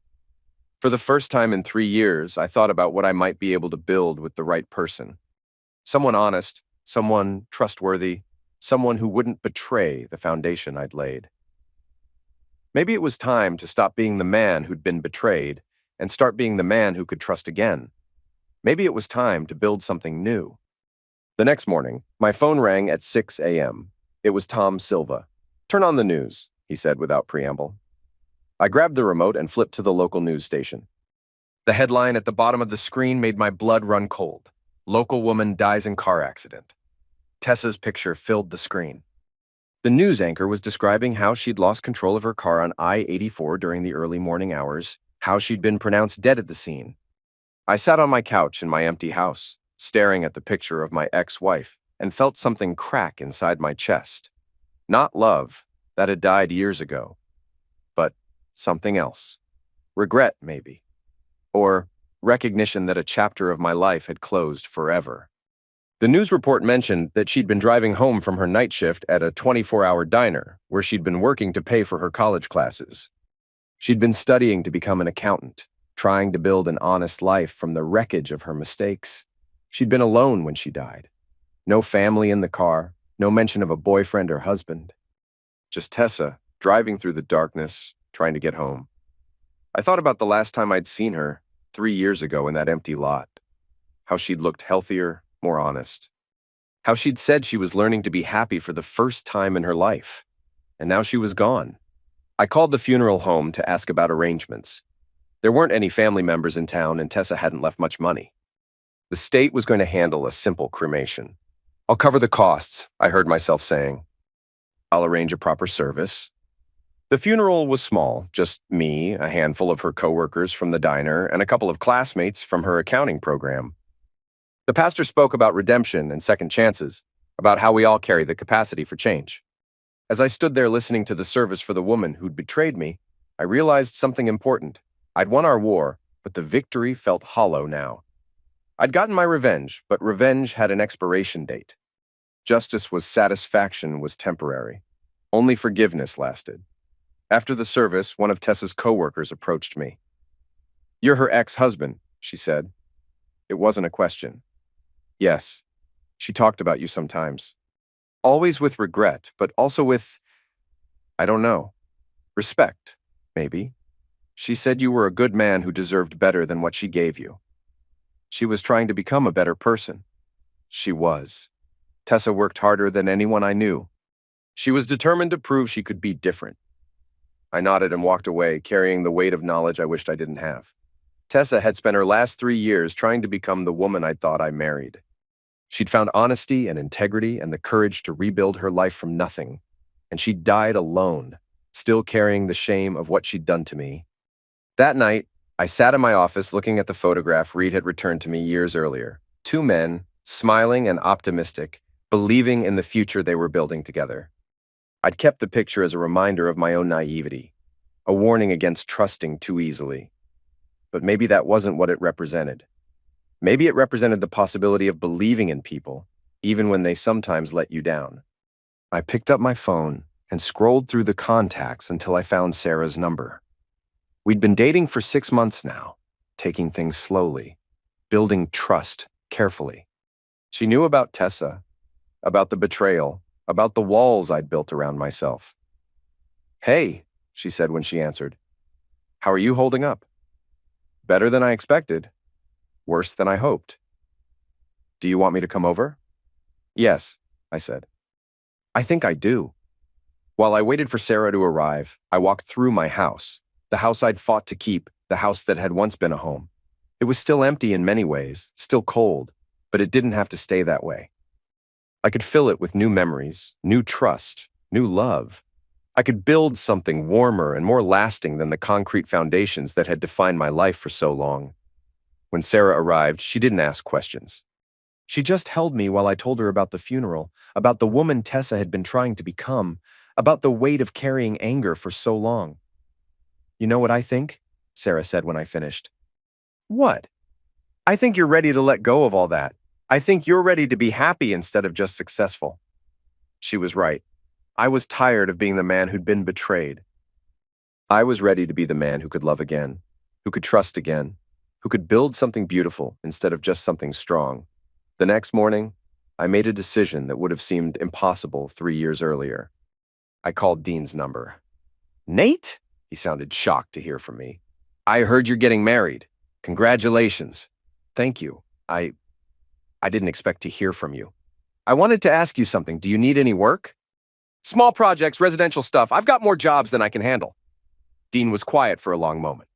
Speaker 1: For the first time in 3 years, I thought about what I might be able to build with the right person. Someone honest, someone trustworthy, someone who wouldn't betray the foundation I'd laid. Maybe it was time to stop being the man who'd been betrayed and start being the man who could trust again. Maybe it was time to build something new. The next morning, my phone rang at 6 a.m. It was Tom Silva. "Turn on the news," he said without preamble. I grabbed the remote and flipped to the local news station. The headline at the bottom of the screen made my blood run cold. "Local woman dies in car accident." Tessa's picture filled the screen. The news anchor was describing how she'd lost control of her car on I-84 during the early morning hours, how she'd been pronounced dead at the scene. I sat on my couch in my empty house, staring at the picture of my ex-wife, and felt something crack inside my chest. Not love, that had died years ago, but something else. Regret, maybe. Or recognition that a chapter of my life had closed forever. The news report mentioned that she'd been driving home from her night shift at a 24-hour diner where she'd been working to pay for her college classes. She'd been studying to become an accountant, trying to build an honest life from the wreckage of her mistakes. She'd been alone when she died. No family in the car, no mention of a boyfriend or husband. Just Tessa, driving through the darkness, trying to get home. I thought about the last time I'd seen her, 3 years ago in that empty lot. How she'd looked healthier, more honest. How she'd said she was learning to be happy for the first time in her life. and now she was gone. I called the funeral home to ask about arrangements. There weren't any family members in town, and Tessa hadn't left much money. The state was going to handle a simple cremation. I'll cover the costs, I heard myself saying. I'll arrange a proper service. The funeral was small, just me, a handful of her coworkers from the diner, and a couple of classmates from her accounting program. The pastor spoke about redemption and second chances, about how we all carry the capacity for change. As I stood there listening to the service for the woman who'd betrayed me, I realized something important. I'd won our war, but the victory felt hollow now. I'd gotten my revenge, but revenge had an expiration date. Justice was satisfaction was temporary. Only forgiveness lasted. After the service, one of Tessa's coworkers approached me. "You're her ex-husband," she said. It wasn't a question. "Yes. She talked about you sometimes. Always with regret, but also with, I don't know, respect, maybe. She said you were a good man who deserved better than what she gave you. She was trying to become a better person." She was. Tessa worked harder than anyone I knew. She was determined to prove she could be different. I nodded and walked away, carrying the weight of knowledge I wished I didn't have. Tessa had spent her last 3 years trying to become the woman I thought I married. She'd found honesty and integrity and the courage to rebuild her life from nothing, and she died alone, still carrying the shame of what she'd done to me. That night, I sat in my office looking at the photograph Reed had returned to me years earlier. 2 men, smiling and optimistic, believing in the future they were building together. I'd kept the picture as a reminder of my own naivety, a warning against trusting too easily. But maybe that wasn't what it represented. Maybe it represented the possibility of believing in people, even when they sometimes let you down. I picked up my phone and scrolled through the contacts until I found Sarah's number. We'd been dating for 6 months now, taking things slowly, building trust carefully. She knew about Tessa, about the betrayal, about the walls I'd built around myself. "Hey," she said when she answered. "How are you holding up?" "Better than I expected. Worse than I hoped." "Do you want me to come over?" "Yes," I said. "I think I do." While I waited for Sarah to arrive, I walked through my house, the house I'd fought to keep, the house that had once been a home. It was still empty in many ways, still cold, but it didn't have to stay that way. I could fill it with new memories, new trust, new love. I could build something warmer and more lasting than the concrete foundations that had defined my life for so long. When Sarah arrived, she didn't ask questions. She just held me while I told her about the funeral, about the woman Tessa had been trying to become, about the weight of carrying anger for so long. "You know what I think?" Sarah said when I finished. "What?" "I think you're ready to let go of all that. I think you're ready to be happy instead of just successful." She was right. I was tired of being the man who'd been betrayed. I was ready to be the man who could love again, who could trust again, who could build something beautiful instead of just something strong. The next morning, I made a decision that would have seemed impossible 3 years earlier. I called Dean's number. "Nate?" He sounded shocked to hear from me. "I heard you're getting married. Congratulations." "Thank you. I didn't expect to hear from you. I wanted to ask you something. Do you need any work?" "Small projects, residential stuff. I've got more jobs than I can handle." Dean was quiet for a long moment.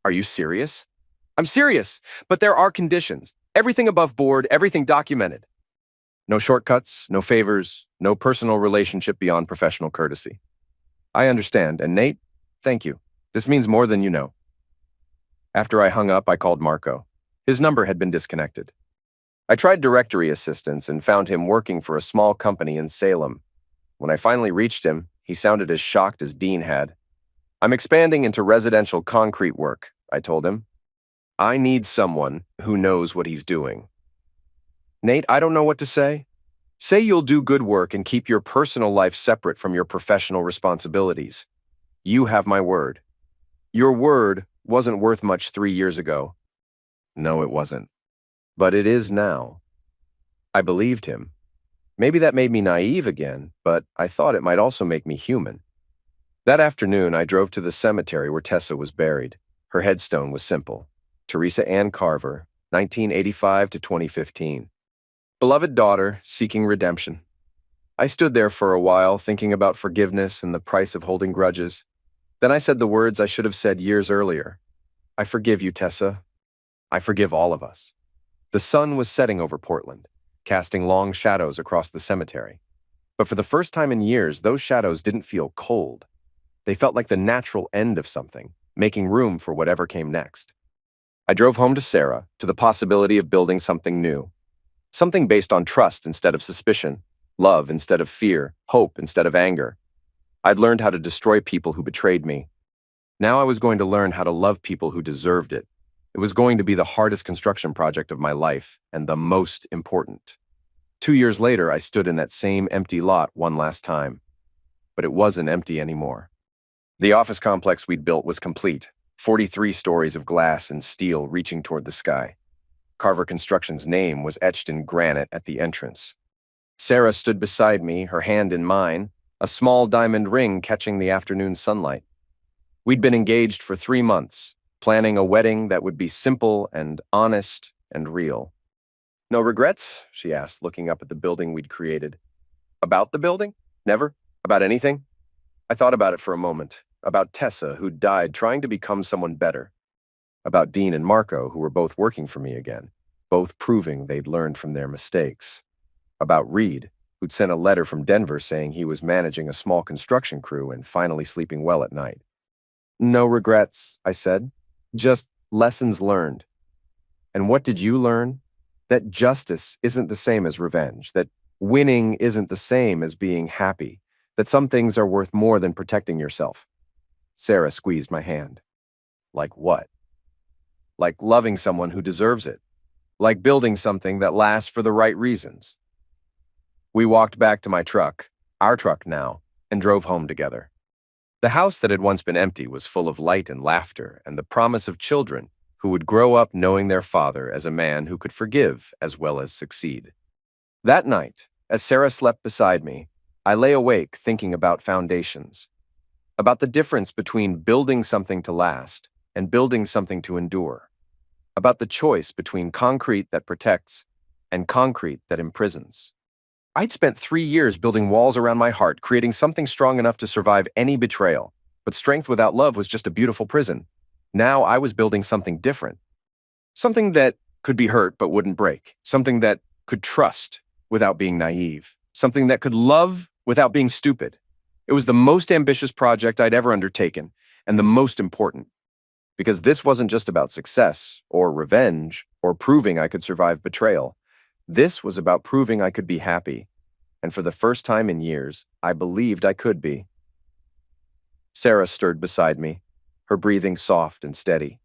Speaker 1: "Are you serious?" "I'm serious, but there are conditions. Everything above board, everything documented." "No shortcuts, no favors, no personal relationship beyond professional courtesy." "I understand, and Nate, thank you. This means more than you know." After I hung up, I called Marco. His number had been disconnected. I tried directory assistance and found him working for a small company in Salem. When I finally reached him, he sounded as shocked as Dean had. "I'm expanding into residential concrete work," I told him. "I need someone who knows what he's doing." "Nate, I don't know what to say. Say you'll do good work and keep your personal life separate from your professional responsibilities. You have my word." "Your word wasn't worth much 3 years ago." "No, it wasn't. But it is now." I believed him. Maybe that made me naive again, but I thought it might also make me human. That afternoon, I drove to the cemetery where Tessa was buried. Her headstone was simple. Teresa Ann Carver, 1985 to 2015. Beloved daughter, seeking redemption. I stood there for a while, thinking about forgiveness and the price of holding grudges. Then I said the words I should have said years earlier. I forgive you, Tessa. I forgive all of us. The sun was setting over Portland, casting long shadows across the cemetery. But for the first time in years, those shadows didn't feel cold. They felt like the natural end of something, making room for whatever came next. I drove home to Sarah, to the possibility of building something new. Something based on trust instead of suspicion, love instead of fear, hope instead of anger. I'd learned how to destroy people who betrayed me. Now I was going to learn how to love people who deserved it. It was going to be the hardest construction project of my life, and the most important. 2 years later, I stood in that same empty lot one last time. But it wasn't empty anymore. The office complex we'd built was complete, 43 stories of glass and steel reaching toward the sky. Carver Construction's name was etched in granite at the entrance. Sarah stood beside me, her hand in mine, a small diamond ring catching the afternoon sunlight. We'd been engaged for 3 months, planning a wedding that would be simple and honest and real. No regrets? She asked, looking up at the building we'd created. About the building? Never? About anything? I thought about it for a moment. About Tessa, who died trying to become someone better. About Dean and Marco, who were both working for me again, both proving they'd learned from their mistakes. About Reed, who'd sent a letter from Denver saying he was managing a small construction crew and finally sleeping well at night. No regrets, I said. Just lessons learned. And what did you learn? That justice isn't the same as revenge, that winning isn't the same as being happy, that some things are worth more than protecting yourself. Sarah squeezed my hand. Like what? Like loving someone who deserves it. Like building something that lasts for the right reasons. We walked back to my truck, our truck now, and drove home together. The house that had once been empty was full of light and laughter and the promise of children who would grow up knowing their father as a man who could forgive as well as succeed. That night, as Sarah slept beside me, I lay awake thinking about foundations, about the difference between building something to last and building something to endure, about the choice between concrete that protects and concrete that imprisons. I'd spent 3 years building walls around my heart, creating something strong enough to survive any betrayal, but strength without love was just a beautiful prison. Now I was building something different. Something that could be hurt but wouldn't break. Something that could trust without being naive. Something that could love without being stupid. It was the most ambitious project I'd ever undertaken, and the most important. Because this wasn't just about success, or revenge, or proving I could survive betrayal. This was about proving I could be happy. And for the first time in years, I believed I could be. Sarah stirred beside me, her breathing soft and steady.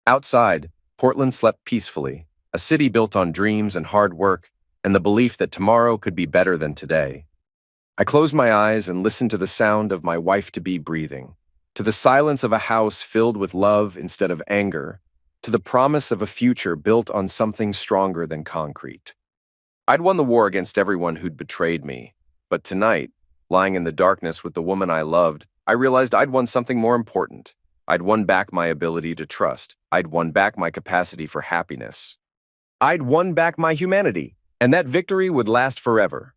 Speaker 1: Outside, Portland slept peacefully, a city built on dreams and hard work, and the belief that tomorrow could be better than today. I closed my eyes and listened to the sound of my wife-to-be breathing, to the silence of a house filled with love instead of anger, to the promise of a future built on something stronger than concrete. I'd won the war against everyone who'd betrayed me, but tonight, lying in the darkness with the woman I loved, I realized I'd won something more important. I'd won back my ability to trust. I'd won back my capacity for happiness. I'd won back my humanity, and that victory would last forever.